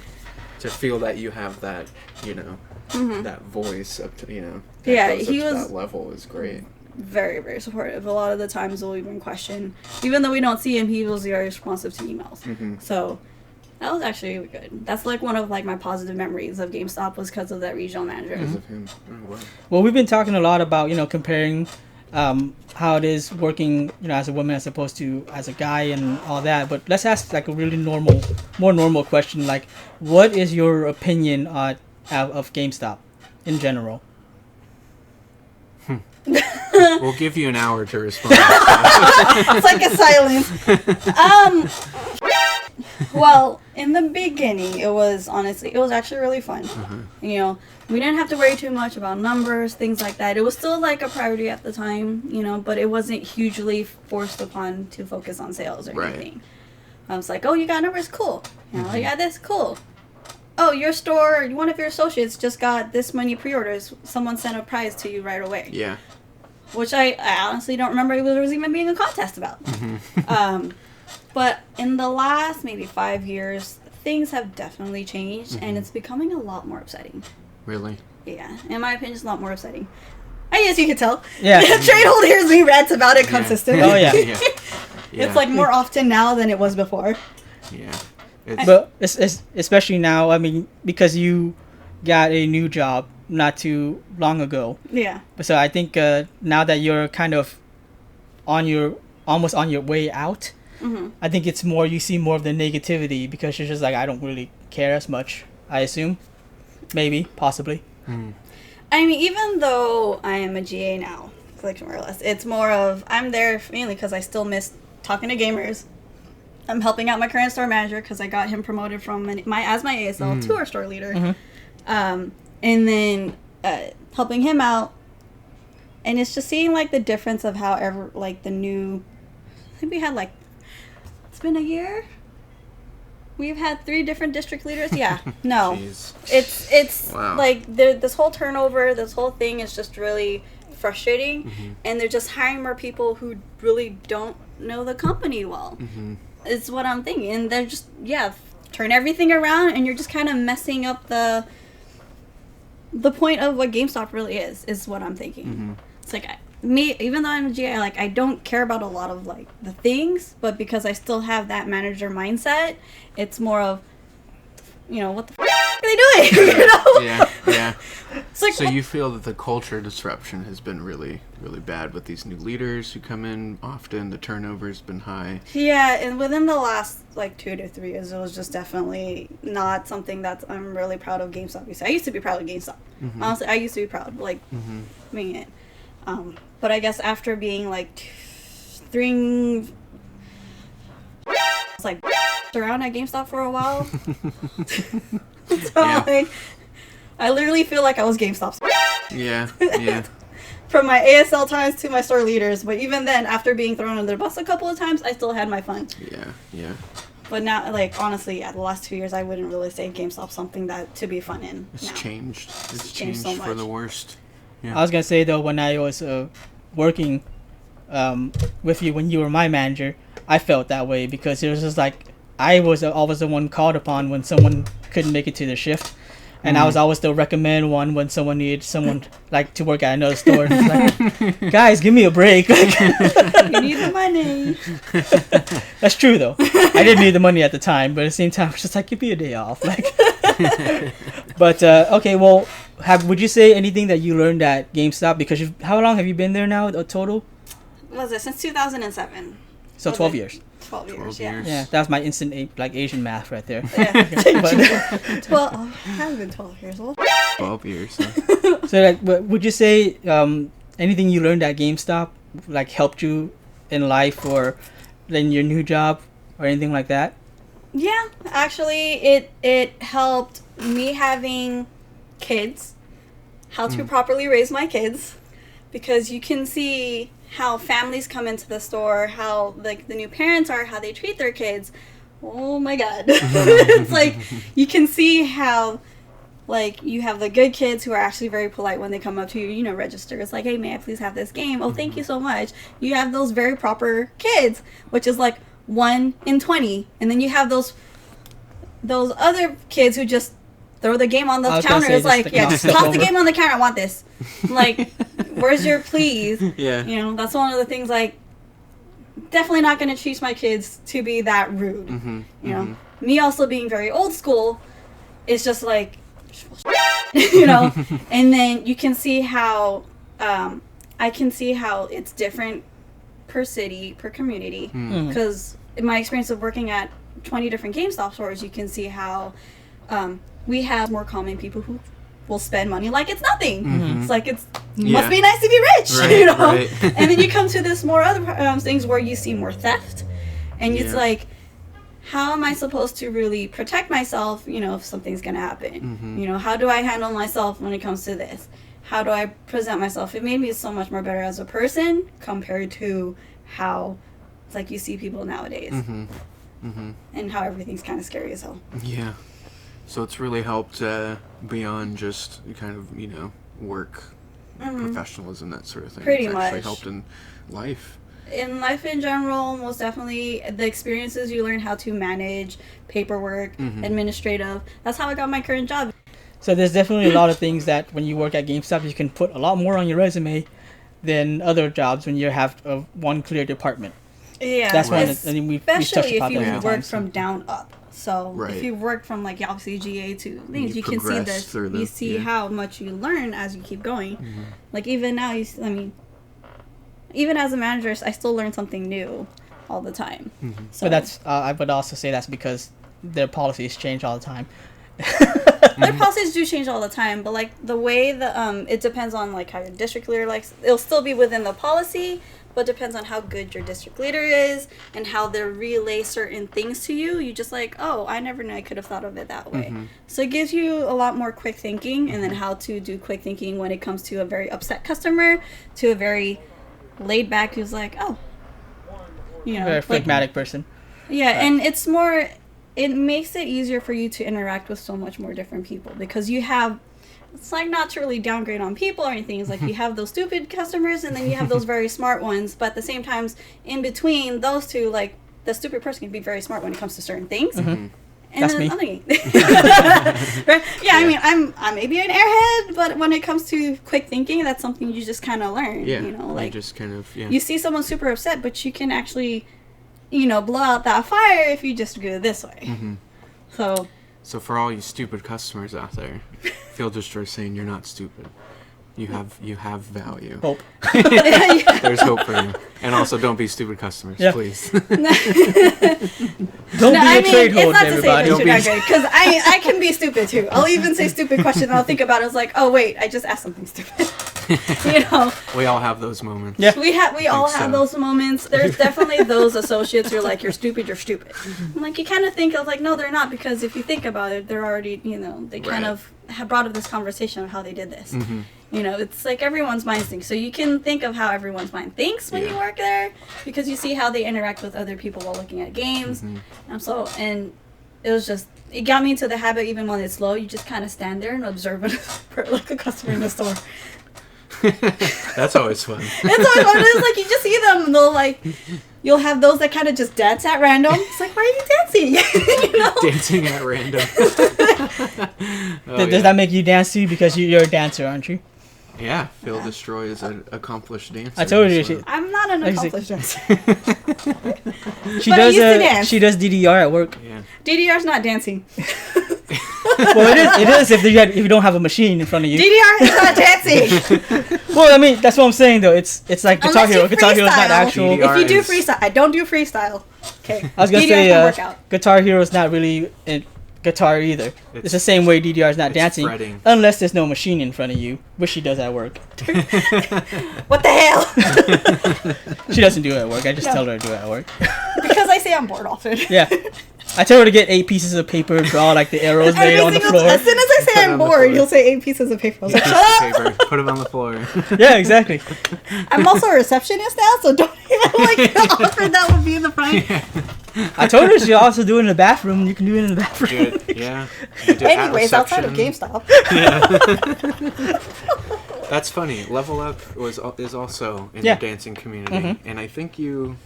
To feel that you have that, that voice up to, that Mm-hmm. Yeah, goes he up to was- that level is great. Very, very supportive. A lot of the times we'll even question, even though we don't see him, he was very responsive to emails. So that was actually good. That's like one of like my positive memories of GameStop was because of that regional manager. Because of him. Oh, wow. Well, we've been talking a lot about comparing how it is working as a woman as opposed to as a guy and all that. But let's ask like a really more normal question. Like, what is your opinion of GameStop in general? We'll give you an hour to respond. It's like a silence. Well, in the beginning, it was actually really fun. We didn't have to worry too much about numbers, things like that. It was still like a priority at the time, but it wasn't hugely forced upon to focus on sales or Right. anything. I was like, oh, you got numbers, cool. You got this, cool. Oh, your store, one of your associates just got this many pre-orders. Someone sent a prize to you right away. Yeah. Which I honestly don't remember there was even being a contest about. But in the last maybe 5 years, things have definitely changed, and it's becoming a lot more upsetting. Really? Yeah, in my opinion, it's a lot more upsetting. I guess you can tell. Yeah. Tradehold hears me rant about it consistently. Oh, yeah. Yeah. It's like more often now than it was before. Yeah. It's, But especially now, I mean, because you got a new job not too long ago. Yeah. So I think now that you're kind of almost on your way out, I think it's more, you see more of the negativity because you're just like, I don't really care as much, I assume. Maybe, possibly. I mean, even though I am a GA now, like more or less, it's more of I'm there mainly because I still miss talking to gamers. I'm helping out my current store manager because I got him promoted from my ASL to our store leader, and then helping him out, and it's just seeing like the difference of how the new. I think we had like it's been a year. We've had 3 different district leaders. Yeah, no, Jeez. it's Wow. like this whole turnover, this whole thing is just really frustrating, and they're just hiring more people who really don't know the company well. Is what I'm thinking, and they're just turn everything around, and you're just kind of messing up the point of what GameStop really is what I'm thinking. It's like even though I'm a GA, like I don't care about a lot of like the things, but because I still have that manager mindset, it's more of what the are they doing? Yeah. It's like, So you feel that the culture disruption has been really, really bad with these new leaders who come in often. The turnover has been high. yeah, and within the last like 2 to 3 years, it was just definitely not something that I'm really proud of GameStop. I used to be proud of GameStop. Honestly, I used to be proud, like being it. But I guess after being like 3, it's like around at GameStop for a while. So like, I literally feel like I was GameStop's. Yeah. From my ASL times to my store leaders, but even then, after being thrown under the bus a couple of times, I still had my fun. Yeah. But now, like, honestly, the last 2 years, I wouldn't really say GameStop's something that to be fun in. It's now. changed. It's changed so for much. the worst. Yeah. I was gonna say though, when I was working with you, when you were my manager, I felt that way because it was just like I was always the one called upon when someone couldn't make it to their shift, and I was always the recommend one when someone needed someone like to work at another store. And it's like, guys, give me a break. You need the money. That's true though. I didn't need the money at the time, but at the same time, it's just like give me a day off. Like, but okay, well, would you say anything that you learned at GameStop? Because how long have you been there now? Total? What was it since 2007? So 12 years. 12 years. 12 Yeah. years. Yeah, that's my instant Asian math right there. Yeah. But, 12. I haven't been 12 years old. 12 years. Huh? so like, would you say anything you learned at GameStop like helped you in life or in your new job or anything like that? Yeah, actually, it helped me having kids, how to properly raise my kids, because you can see how families come into the store, how like the new parents are, how they treat their kids. Oh my God. It's like you can see how like you have the good kids who are actually very polite when they come up to you, you know, register. It's like, hey, may I please have this game? Oh, thank you so much. You have those very proper kids, which is like 1 in 20. And then you have those other kids who just throw the game on the counter. It's like, yeah, just toss the game on the counter. I want this. I'm like, where's your please? Yeah. You know, that's one of the things, like, definitely not going to teach my kids to be that rude. You know, me also being very old school, it's just like, you know, and then you can see how, I can see how it's different per city, per community, because in my experience of working at 20 different GameStop stores, you can see how we have more common people who will spend money like it's nothing. It's like must be nice to be rich, right, you know. Right. And then you come to this more other things where you see more theft, and it's like, how am I supposed to really protect myself? You know, if something's gonna happen, you know, how do I handle myself when it comes to this? How do I present myself? It made me so much more better as a person compared to how, it's like you see people nowadays. And how everything's kind of scary as hell. Yeah. So it's really helped beyond just kind of, you know, work, professionalism, that sort of thing. Pretty It's actually much. helped in life. In life in general, most definitely, the experiences you learn how to manage, paperwork, administrative. That's how I got my current job. So there's definitely a lot of things that when you work at GameStop, you can put a lot more on your resume than other jobs when you have one clear department. Yeah, That's one. I mean, we've touched especially about if you that a few work times. from down up. So Right. if you work from like obviously GA to things, You you can see progress this. through the- You see yeah. how much you learn as you keep going. Like even now, I mean, even as a manager, I still learn something new all the time. So But that's I would also say that's because their policies change all the time. their policies do change all the time, but like the way it depends on like how your district leader likes. It'll still be within the policy, but depends on how good your district leader is and how they relay certain things to you. You just like, oh, I never knew I could have thought of it that way. So it gives you a lot more quick thinking, and then how to do quick thinking when it comes to a very upset customer to a very laid back who's like, oh, you know, Very like, phlegmatic person. yeah, and it's more, it makes it easier for you to interact with so much more different people because you have, it's like not to really downgrade on people or anything. It's like you have those stupid customers and then you have those very smart ones. But at the same time, in between those two, like the stupid person can be very smart when it comes to certain things. And That's then me. right? Yeah, I mean, I'm maybe an airhead, but when it comes to quick thinking, that's something you just kind of learn. Yeah. You know, You like just kind of, yeah. you see someone super upset, but you can actually, you know, blow out that fire if you just go this way. So for all you stupid customers out there, feel destroyed saying you're not stupid. You have value. Hope. There's hope for you. And also, don't be stupid customers, Yeah. please. Don't be a trade it's hold, not to everybody. say that you're not because I can be stupid too. I'll even say stupid question and I'll think about it. It's like, oh wait, I just asked something stupid. You know, We all have those moments. Yeah. we all so. have those moments. There's definitely those associates who are like, you're stupid. I'm like, you kind of think of like, no, they're not, because if you think about it, they're already, you know, they kind Right. of have brought up this conversation of how they did this. Mm-hmm. You know, it's like everyone's mind thinks. So you can think of how everyone's mind thinks when you Yeah. work there, because you see how they interact with other people while looking at games. Mm-hmm. And it was just, it got me into the habit, even when it's slow, you just kind of stand there and observe it for like a customer in the store. That's always fun. It's always fun. It's like you just see them, and they'll like, you'll have those that kind of just dance at random. It's like, why are you dancing? You know? Dancing at random. Does that make you dance too? Because you're a dancer, aren't you? Yeah, Phil Destroy is an accomplished dancer. I told you so- I'm not an Like I accomplished dancer. She But I does. used to dance. She does DDR at work. Yeah. DDR's not dancing. Well, it is if you don't have a machine in front of you. DDR is not dancing. Well, I mean, that's what I'm saying though. It's like Guitar Unless you Hero. Guitar Hero is not freestyle. actual. DDR If you do is- freestyle, I don't do freestyle. Okay. I was gonna DDR say can work out. Guitar Hero is not really guitar either. It's the same way DDR is not it's dancing, fretting. unless there's no machine in front of you, which she does at work. What the hell? She doesn't do it at work. I just No. tell her to do it at work. Because I say I'm bored often. Yeah. I tell her to get 8 pieces of paper, draw like the arrows made on the floor. As soon as I say Put it I'm on the bored, floor. he'll say 8 pieces of paper. I was like, shut up! Paper, put them on the floor. Yeah, exactly. I'm also a receptionist now, so don't even like offer that would be in the front. I told her she also do it in the bathroom. You can do it in the bathroom. Do it, yeah. You do it at Anyways, outside of reception. GameStop. That's funny. Level Up is also in Yeah. the dancing community, Mhm. and I think you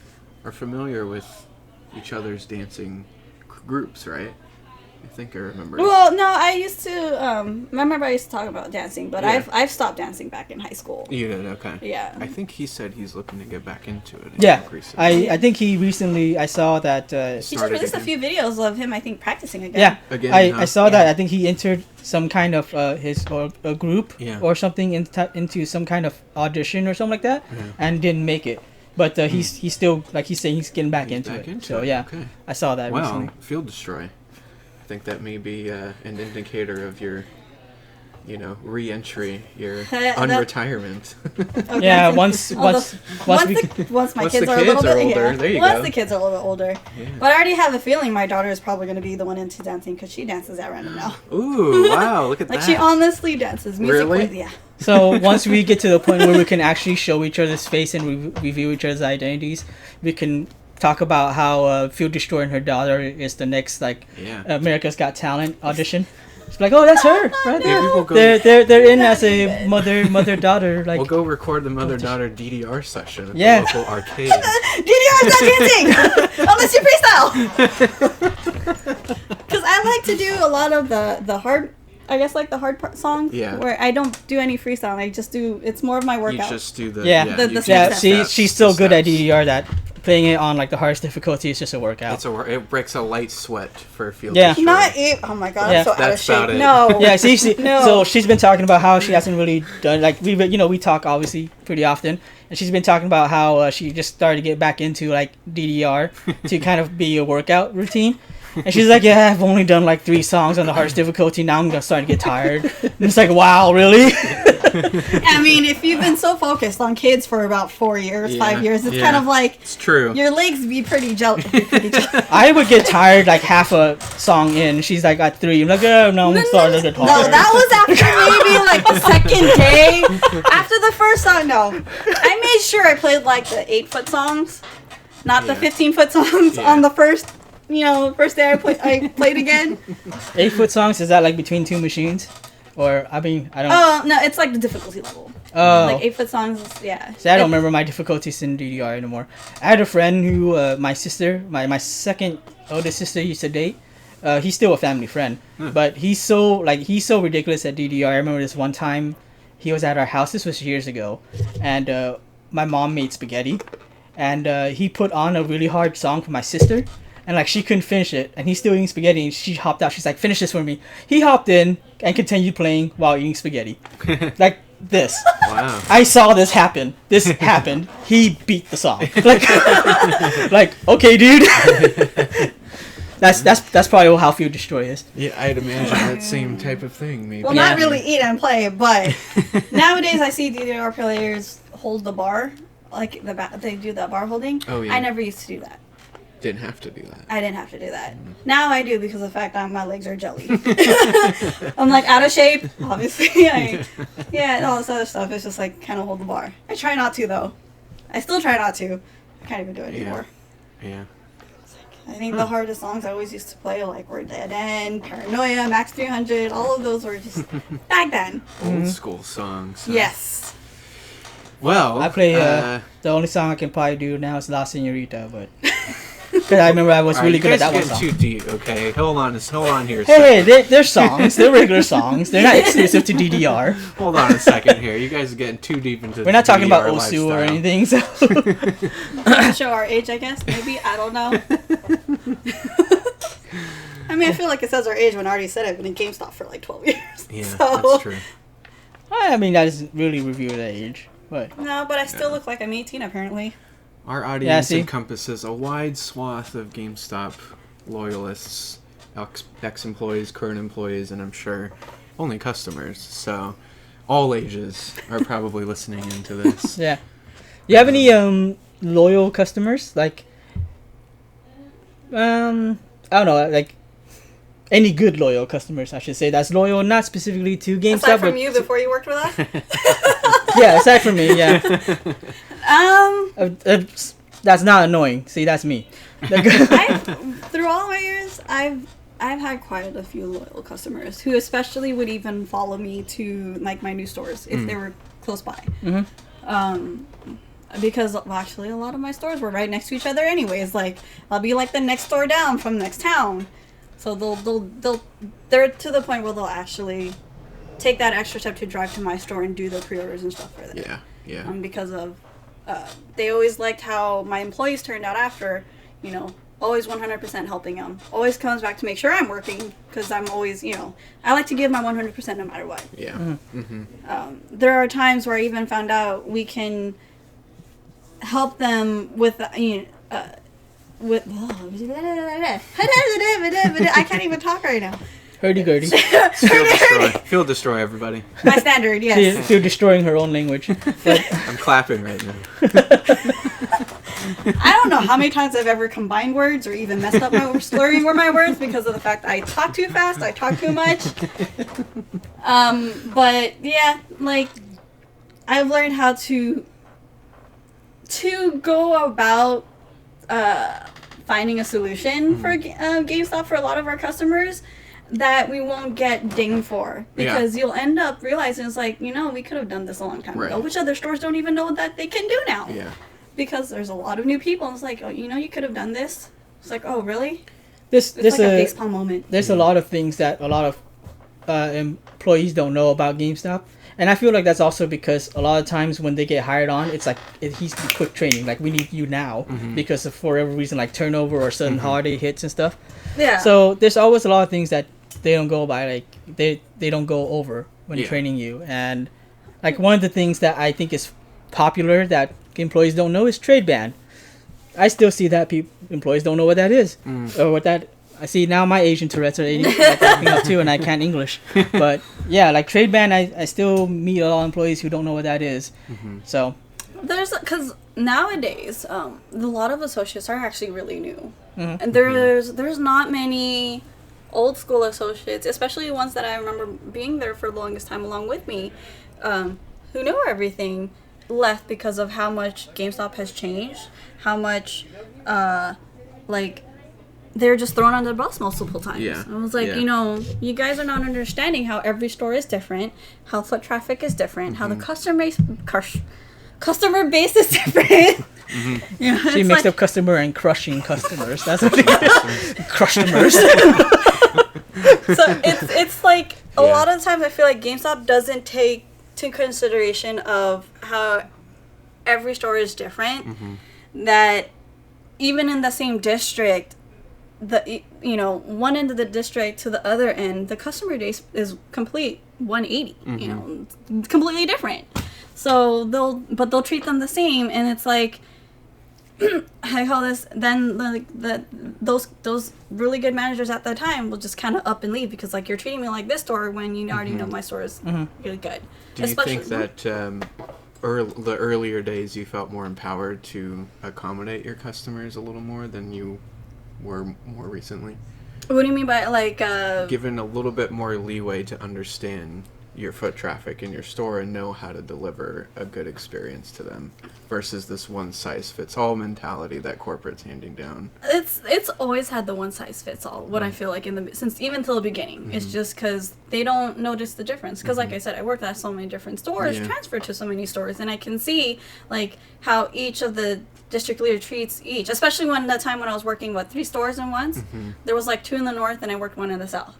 are familiar with each other's dancing groups, right? I think I remember. Well, no, I used to. Remember, I used to talk about dancing, but Yeah. I've stopped dancing back in high school. You did, okay. Yeah. I think he said he's looking to get back into it. Yeah, Recently. I think he recently. I saw that. He just started released a again. few videos of him, I think, practicing again. Yeah, Again, I huh? saw that. Yeah. I think he entered some kind of his or a group Yeah. or something into some kind of audition or something like that, Yeah. and didn't make it. But he's still, like he's saying, he's getting back into Back it. into So it, yeah, okay. I saw that Well, recently. Field Destroy. I think that may be an indicator of your, re-entry, your That- unretirement. Okay. Yeah, once Although- once we once my Once kids the are a little kids are bit older, yeah. there you Once go. the kids are a little bit older. Yeah. But I already have a feeling my daughter is probably going to be the one into dancing because she dances at random now. Ooh, wow, look at Like that. she honestly dances. Music Really? plays, yeah. So once we get to the point where we can actually show each other's face and review each other's identities, we can talk about how Field Destroy and her daughter is the next Yeah. America's Got Talent audition. It's like, oh, that's her, right? Maybe we'll go. They're in as a mother daughter like. We'll go record the mother-daughter DDR session at Yeah. the local arcade. DDR is not dancing unless you freestyle. Because I like to do a lot of the hard, I guess like the hard part songs. Yeah. Where I don't do any freestyle. I just do. It's more of my You workout. just do the Yeah. The you do Yeah, steps. see, steps, she's the so good at steps. DDR that playing it on like the hardest difficulty is just a workout. It breaks a light sweat for Field Yeah. Destroy. Not it. Oh my god, Yeah. I'm so out of That's shape. about it. No. Yeah, see, No. so she's been talking about how she hasn't really done like we talk obviously pretty often, and she's been talking about how she just started to get back into like DDR to kind of be a workout routine. And she's like, yeah, I've only done like 3 songs on the hardest difficulty. Now I'm starting to get tired. And it's like, wow, really? I mean, if you've been so focused on kids for about 4 years, Yeah, 5 years, it's yeah. kind of like It's true. your legs be pretty jealous. I would get tired like half a song in. She's like at 3. I'm like, oh, no, I'm starting to get No, tired. that was after maybe like the second day. After the first song, no. I made sure I played like the 8-foot songs, not the Yeah. 15-foot songs Yeah. on the first day I played again. 8-foot songs, is that like between 2 machines? Or, I mean, I don't... Oh, no, it's like the difficulty level. Oh. Like 8-foot songs, yeah. See, I don't remember my difficulties in DDR anymore. I had a friend who, my sister, my second oldest sister used to date. He's still a family friend, but he's so ridiculous at DDR. I remember this one time, he was at our house. This was years ago, and my mom made spaghetti, and he put on a really hard song for my sister, and like she couldn't finish it, and he's still eating spaghetti, and she hopped out. She's like, "Finish this for me." He hopped in and continued playing while eating spaghetti, like this. Wow. I saw this happen. This happened. He beat the song. Like, okay, dude. That's probably how Field Destroy is. Yeah, I'd imagine that same type of thing. Maybe. Well, not really eat and play, but nowadays I see DDR players hold the bar, like they do the bar holding. Oh yeah. I never used to do that. Didn't have to do that. I didn't have to do that. Now I do because of the fact that my legs are jelly. I'm like out of shape, obviously. And all this other stuff. It's just like kind of hold the bar. I try not to though. I still try not to. I can't even do it anymore. Yeah. I think the hardest songs I always used to play were Dead End, Paranoia, Max 300. All of those were just back then. Old school songs. Huh? Yes. Well, I play the only song I can probably do now is La Senorita, but because I remember I was really good at that one song. Too deep, okay? Hold on here. Hey, they're songs. They're regular songs. They're not exclusive to DDR. Hold on a second here. You guys are getting too deep into. We're not talking about DDR Osu or lifestyle. anything. So. Show our age, I guess. Maybe. I don't know. I mean, I feel like it says our age when I already said I've been in GameStop for like 12 years. Yeah, so. that's true. I mean, that doesn't really reveal the age. But. No, but I still look like I'm 18 apparently. Our audience encompasses a wide swath of GameStop loyalists, ex-employees, current employees, and I'm sure only customers. So all ages are probably listening into this. Yeah. You have any loyal customers? Like, I don't know, like any good loyal customers, I should say. That's loyal, not specifically to GameStop. Aside from you before you worked with us? Yeah, aside from me, yeah. Um, That's not annoying. See, that's me. through all my years, I've had quite a few loyal customers who especially would even follow me to like my new stores if they were close by. Because actually a lot of my stores were right next to each other anyways. Like I'll be like the next door down from next town, so they're to the point where they'll actually take that extra step to drive to my store and do the pre-orders and stuff for that. Yeah. Because of they always liked how my employees turned out after, always 100% helping them. Always comes back to make sure I'm working because I'm always, I like to give my 100% no matter what. Yeah. There are times where I even found out we can help them with, I can't even talk right now. Hurdy-gurdy. Field destroy, everybody. My standard, yes. She's destroying her own language. But I'm clapping right now. I don't know how many times I've ever combined words or even messed up my slurring my words because of the fact that I talk too fast, I talk too much. But yeah, like I've learned how to go about finding a solution for GameStop for a lot of our customers that we won't get dinged for, because you'll end up realizing it's like, we could have done this a long time ago, which other stores don't even know that they can do now. Yeah. Because there's a lot of new people, and it's like, oh, you could have done this. It's like, oh, really? It's like a facepalm moment. There's a lot of things that a lot of employees don't know about GameStop. And I feel like that's also because a lot of times when they get hired on, it's like he's quick training. Like, we need you now because of, for every reason, like turnover or sudden holiday hits and stuff. Yeah. So there's always a lot of things that they don't go by, like they don't go over when training you. And like one of the things that I think is popular that employees don't know is trade ban. I still see that employees don't know what that is or what that. I see now my Asian Tourette's are acting up too, and I can't English. But yeah, like trade ban, I still meet a lot of employees who don't know what that is. So because nowadays a lot of associates are actually really new, and there's not many old school associates, especially ones that I remember being there for the longest time along with me, who know everything, left because of how much GameStop has changed, how much they're just thrown under the bus multiple times. Yeah. I was like, you guys are not understanding how every store is different, how foot traffic is different, how the customer base is different. She mixed up customer and crushing customers. That's what it is. Customers. So it's like a lot of times I feel like GameStop doesn't take to consideration of how every store is different. That even in the same district, one end of the district to the other end, the customer base is complete 180. Completely different. So they'll treat them the same, and it's like I call this, then like those really good managers at that time will just kind of up and leave because like you're treating me like this store when you already know my store is really good. Do you think that the earlier days you felt more empowered to accommodate your customers a little more than you were more recently? What do you mean by like given a little bit more leeway to understand your foot traffic in your store and know how to deliver a good experience to them versus this one size fits all mentality that corporate's handing down? It's always had the one size fits all. What I feel like since even till the beginning, it's just because they don't notice the difference. Because like I said, I worked at so many different stores, transferred to so many stores, and I can see like how each of the district leader treats each. Especially when that time when I was working 3 stores in once, there was like 2 in the north and I worked 1 in the south,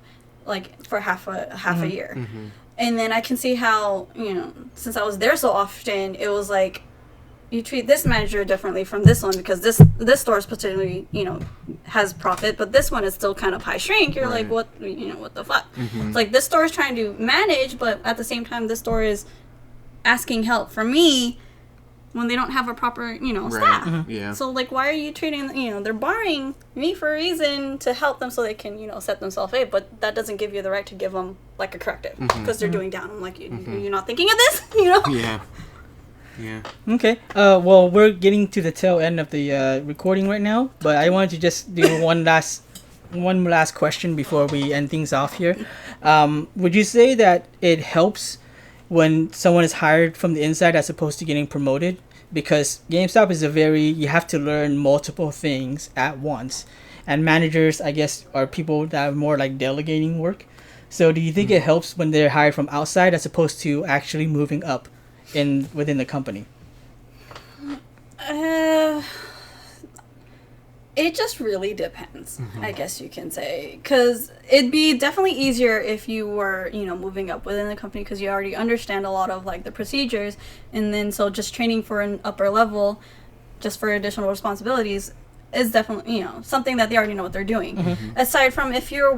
like for half a year. And then I can see how, since I was there so often, it was like, you treat this manager differently from this one because this store is particularly, has profit, but this one is still kind of high shrink. You're like, what the fuck? It's like this store is trying to manage, but at the same time, this store is asking help from me when they don't have a proper, staff. Yeah. So, like, why are you treating, they're borrowing me for a reason to help them so they can, set themselves up, but that doesn't give you the right to give them, like, a corrective because they're doing down. I'm like, you're not thinking of this, Yeah. Yeah. Okay. Well, we're getting to the tail end of the recording right now, but I wanted to just do one last question before we end things off here. Would you say that it helps when someone is hired from the inside as opposed to getting promoted? Because GameStop is you have to learn multiple things at once. And managers, I guess, are people that are more like delegating work. So do you think it helps when they're hired from outside as opposed to actually moving up within the company? It just really depends, I guess you can say. Because it'd be definitely easier if you were, moving up within the company because you already understand a lot of, like, the procedures. And then, so just training for an upper level, just for additional responsibilities, is definitely, something that they already know what they're doing. Aside from if you're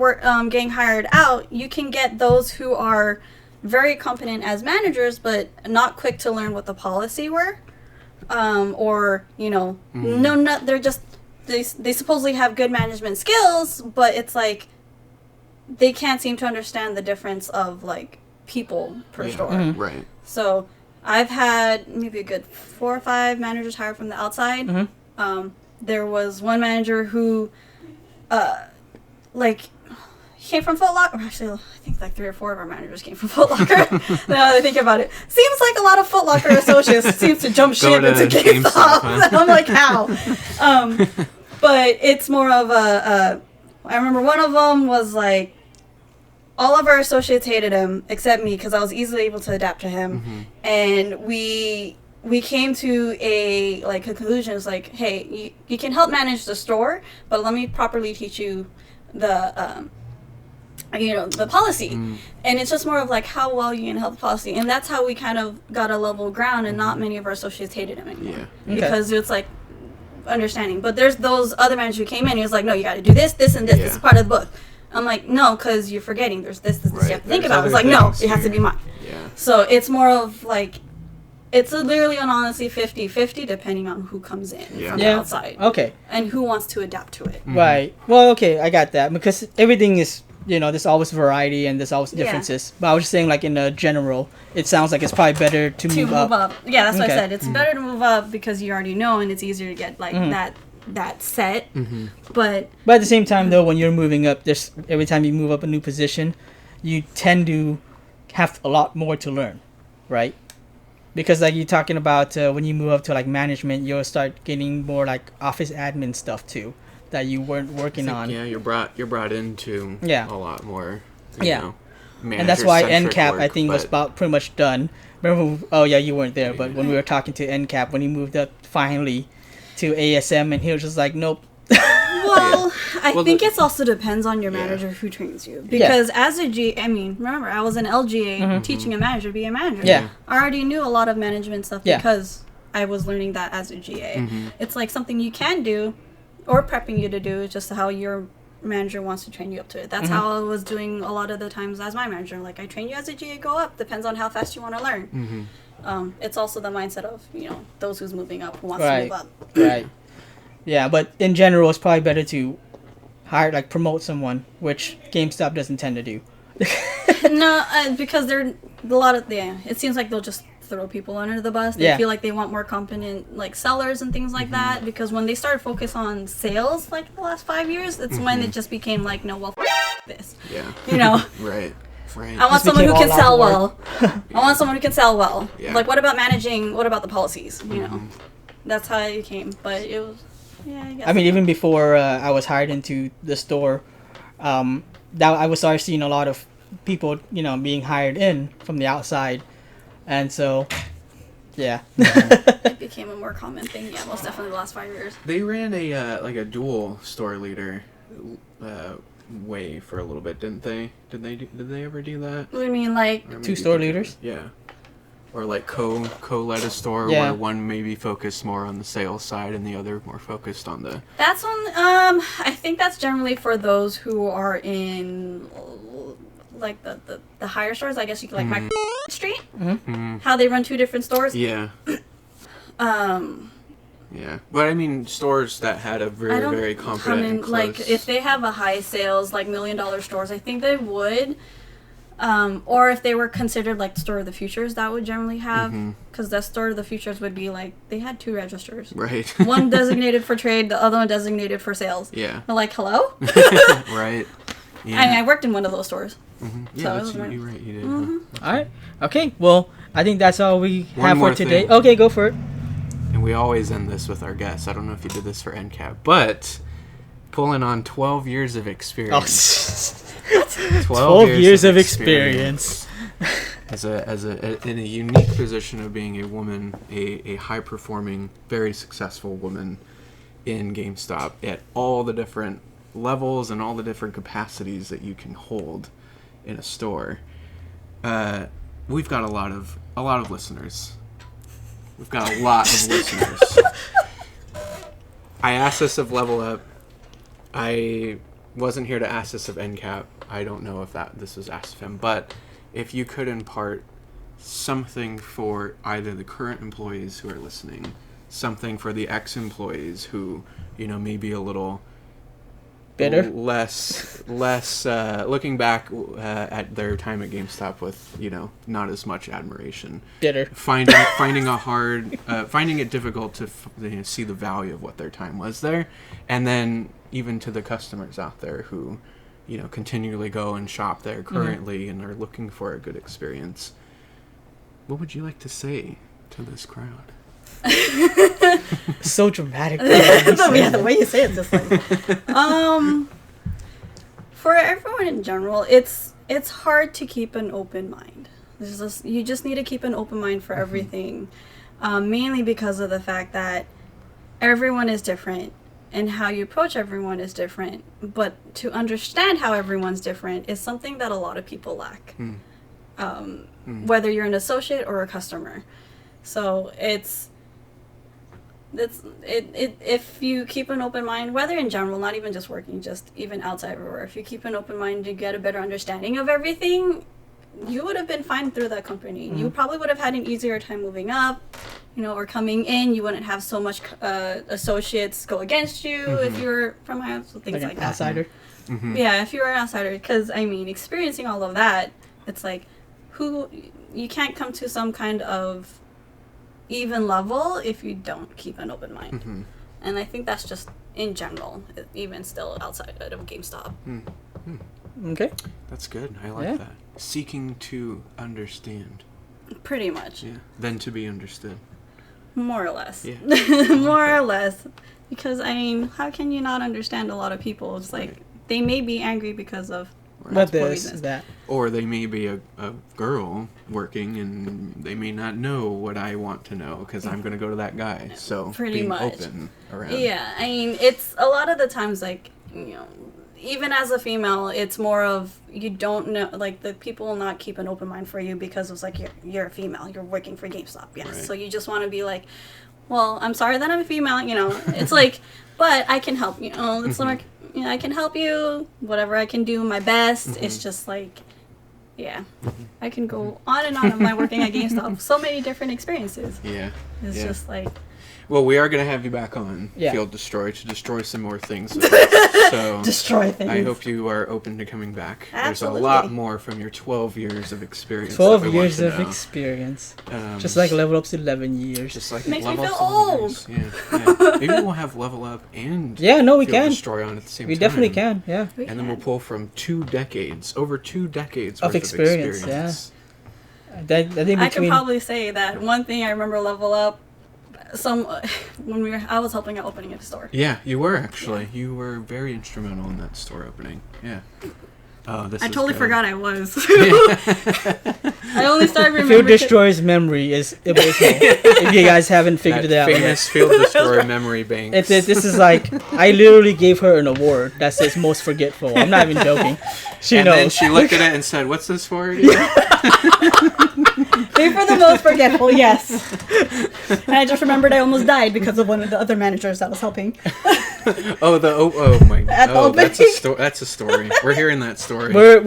getting hired out, you can get those who are very competent as managers, but not quick to learn what the policy were. Or, they're just... They supposedly have good management skills, but it's like they can't seem to understand the difference of like people per store. Right. So I've had maybe a good 4 or 5 managers hired from the outside. There was one manager who, came from Foot Locker. Actually, I think like 3 or 4 of our managers came from Foot Locker. Now that I think about it, seems like a lot of Foot Locker associates seems to jump ship into GameStop. Huh? I'm like, how? But it's more of I remember one of them was like, all of our associates hated him except me because I was easily able to adapt to him, and we came to a conclusion. It's like, hey, you can help manage the store, but let me properly teach you the the policy. And it's just more of like how well you can help the policy, and that's how we kind of got a level ground, and not many of our associates hated him anymore because it's like understanding. But there's those other managers who came in and he was like, no, you got to do this and this. This is part of the book. I'm like, no, because you're forgetting there's this you have to think about. It's like, no, it has to be mine. So it's more of like, it's literally on honestly 50-50 depending on who comes in from the outside. Okay. And who wants to adapt to it. Right. Well, okay, I got that, because everything is, there's always variety and there's always differences. But I was just saying, like, in a general, it sounds like it's probably better to move up. Yeah, that's what I said. It's better to move up because you already know, and it's easier to get like that set. But at the same time, though, when you're moving up, every time you move up a new position, you tend to have a lot more to learn, right? Because like you're talking about when you move up to like management, you'll start getting more like office admin stuff too that you weren't working on. Yeah, you're brought into a lot more. You know, and that's why NCAP work, I think was about pretty much done. Remember? Oh yeah, you weren't there, but when we were talking to NCAP, when he moved up finally to ASM, and he was just like, nope. Well, I think it also depends on your manager who trains you. Because as a remember, I was an LGA teaching a manager to be a manager. Yeah. I already knew a lot of management stuff because I was learning that as a GA. It's like something you can do or prepping you to do. It's just how your manager wants to train you up to it. That's how I was doing a lot of the times as my manager. Like, I train you as a GA, go up. Depends on how fast you want to learn. It's also the mindset of, those who's moving up, who wants to move up. Right. Yeah, but in general, it's probably better to promote someone, which GameStop doesn't tend to do. No, because they're a lot of it seems like they'll just throw people under the bus. They feel like they want more competent like sellers and things like that, because when they started focus on sales like the last 5 years, it's when it just became like, no, well, this. Yeah. You know. Right. I want someone who can sell well. I want someone who can sell well. Yeah. Like, what about managing? What about the policies? You know, that's how it came. But it was, I guess. I mean, even before I was hired into the store, that I was started seeing a lot of people, being hired in from the outside, and so, yeah. It became a more common thing. Yeah, most definitely the last 5 years. They ran a dual store leader way for a little bit, didn't they? Did they ever do that? What do you mean, like two store leaders? Yeah. Or like co-led a store where one maybe focused more on the sales side and the other more focused on the... That's on, I think that's generally for those who are in, like, the higher stores, I guess you could, like, my street? How they run two different stores? Yeah. Yeah. But I mean, stores that had a very, very competent and close... Like, if they have a high sales, like, $1 million stores, I think they would... or if they were considered like store of the futures, that would generally have, because the store of the futures would be like, they had 2 registers. Right. One designated for trade, the other one designated for sales. Yeah. They're like, hello? Right. Yeah. I worked in one of those stores. Yeah, So you're right, you did. All right. Okay. Well, I think that's all we have more for today. thing. Okay, go for it. And we always end this with our guests. I don't know if you did this for NCAP, but pulling on 12 years of experience. 12 years of experience. As in a unique position of being a woman, a high performing, very successful woman in GameStop at all the different levels and all the different capacities that you can hold in a store. We've got a lot of listeners. We've got a lot of listeners. I asked this of Level Up. I wasn't here to ask this of NCAP. I don't know if this was asked of him, but if you could impart something for either the current employees who are listening, something for the ex-employees who, may be a little bitter, less looking back at their time at GameStop with not as much admiration, bitter, finding it difficult to see the value of what their time was there, and then even to the customers out there who continually go and shop there currently and are looking for a good experience. What would you like to say to this crowd? So dramatic. The way you say it's just like for everyone in general, it's hard to keep an open mind. You just need to keep an open mind for everything, mainly because of the fact that everyone is different and how you approach everyone is different. But to understand how everyone's different is something that a lot of people lack, whether you're an associate or a customer. So if you keep an open mind, whether in general, not even just working, just even outside everywhere, if you keep an open mind, you get a better understanding of everything, you would have been fine through that company. You probably would have had an easier time moving up, or coming in. You wouldn't have so much associates go against you if you were from high school, things like that. Outsider. Yeah, if you were an outsider, because experiencing all of that, it's like, you can't come to some kind of even level if you don't keep an open mind. And I think that's just in general, even still outside of GameStop. Okay, that's good. I like that. Seeking to understand. Pretty much. Yeah. Then to be understood. More or less. Yeah. More or less. Because how can you not understand a lot of people? It's like they may be angry because of this, that. Or they may be a girl working and they may not know what I want to know because I'm going to go to that guy. So pretty much open around. Yeah, it's a lot of the times even as a female, it's more of you don't know, like the people will not keep an open mind for you because it's like you're a female, you're working for GameStop, yes. Right. So you just want to be like, well, I'm sorry that I'm a female, it's like, but I can help, it's like, I can help you, whatever I can do, my best. It's just like, I can go on and on of my working at GameStop. So many different experiences. Yeah. It's just like. Well, we are going to have you back on Yeah. Field Destroy to destroy some more things with us. So Destroy things. I hope you are open to coming back. Absolutely. There's a lot more from your 12 years of experience. 12 that we want years to of know. experience. Um, Just like Level Up's 11 years. Just like Makes me Level feel Up's 11 years. Yeah. Maybe we'll have Level Up and Yeah, no, we Field can. Destroy on at the same We time. definitely can, yeah. We And then we'll can. pull from over 2 decades Of worth experience, of experience. I think I can between... probably say that one thing I remember Level Up. I was helping out opening a store. Yeah, you were actually. You were very instrumental in that store opening. Yeah. Oh, this I is totally good. forgot I was. I only started Field remembering. Destroy's memory is abysmal. If you guys haven't figured That it out yet. famous Field Destroyer memory bank. This is like, I literally gave her an award that says most forgetful. I'm not even joking. She and knows. then she looked at it and said, "What's this for again?" They for the most forgetful, yes. And I just remembered I almost died because of one of the other managers that was helping. oh my! At the Oh, that's opening. that's a story. We're hearing that story. We're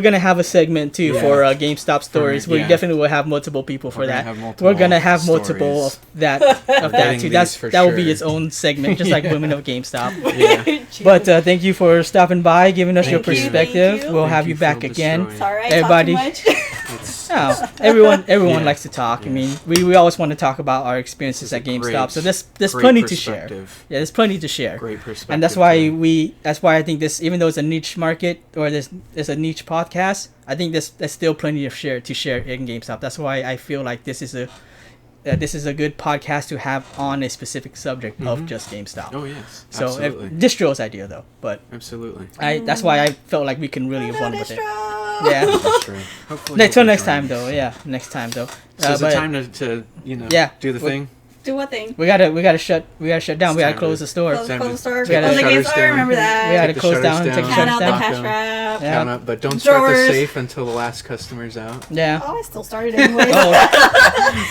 gonna have a segment too Yeah. for GameStop stories. We yeah. definitely will have multiple people for We're gonna that. have multiple We're gonna have multiple stories. of that getting too. these for That will be sure. its own segment, just like Women of GameStop. Yeah. But thank you for stopping by, giving us your Thank you. perspective. Thank you. We'll Thank have you, you back Field again. Destroy. Sorry, I Everybody- talk too much. It's, Oh, everyone Yeah. likes to talk. I Yeah. mean, we always want to talk about our experiences at Great- GameStop. So there's great plenty to share. perspective. Yeah, there's plenty to share. Great perspective. And that's why to- that's why I think this, even though it's a niche market or there's a niche podcast, I think there's still plenty of share in GameStop. That's why I feel like this is a good podcast to have on a specific subject of just GameStop. Oh yes. So Absolutely. Distro's idea though, but Absolutely. that's why I felt like we can really have Hello, fun with it. Distro. Yeah. That's true. Hopefully. Next you'll till be next time joining us. though. Yeah, next time though. So is but it time to Yeah. do the What- thing? Do what thing? we gotta shut down. It's We gotta time close to- the store. Close time the to store. take Close the the game shutters store. I down. remember that. We had Take to the close shutters down and take down. the Count shutters out the down. cash Down. wrap. Yeah. Count up, but don't start Drawers. the safe until the last customer's out. Yeah. Oh, I still started anyway. Oh,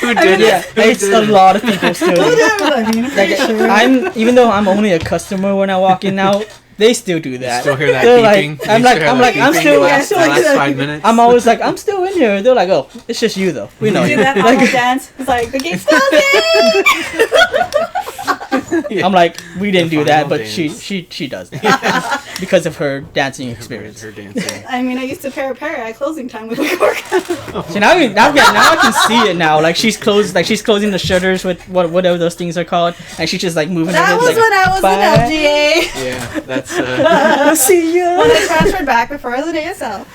Who did yeah. it? Who It's did a it? lot of people still. I mean, I'm pretty Like, sure. even though I'm only a customer when I walk in now, they still do that. Still hear that They're beeping? like, I'm You like, still I'm hear like, that I'm beeping still, the last, still the like last that. 5 minutes. I'm always like, I'm still in here. They're like, oh, it's just you though. We know Do you. that Like, awful dance. It's like the game's still Yeah. I'm like, we didn't The do that, final but dance. she does that because of her dancing experience. Her dancing. I mean, I used to para at closing time with my workout. See now I can see it now. Like she's closing the shutters with whatever those things are called, and she's just like moving. her That head, was like, when I was bye. in LGA. Yeah, that's I'll see When ya. I transferred back before the ASL.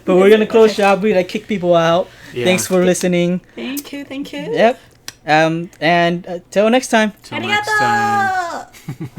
But we're gonna close shop. We like kick people out. yeah. Thanks for listening. Thank you, thank you. Yep. And till next time. Till next time. Arigato!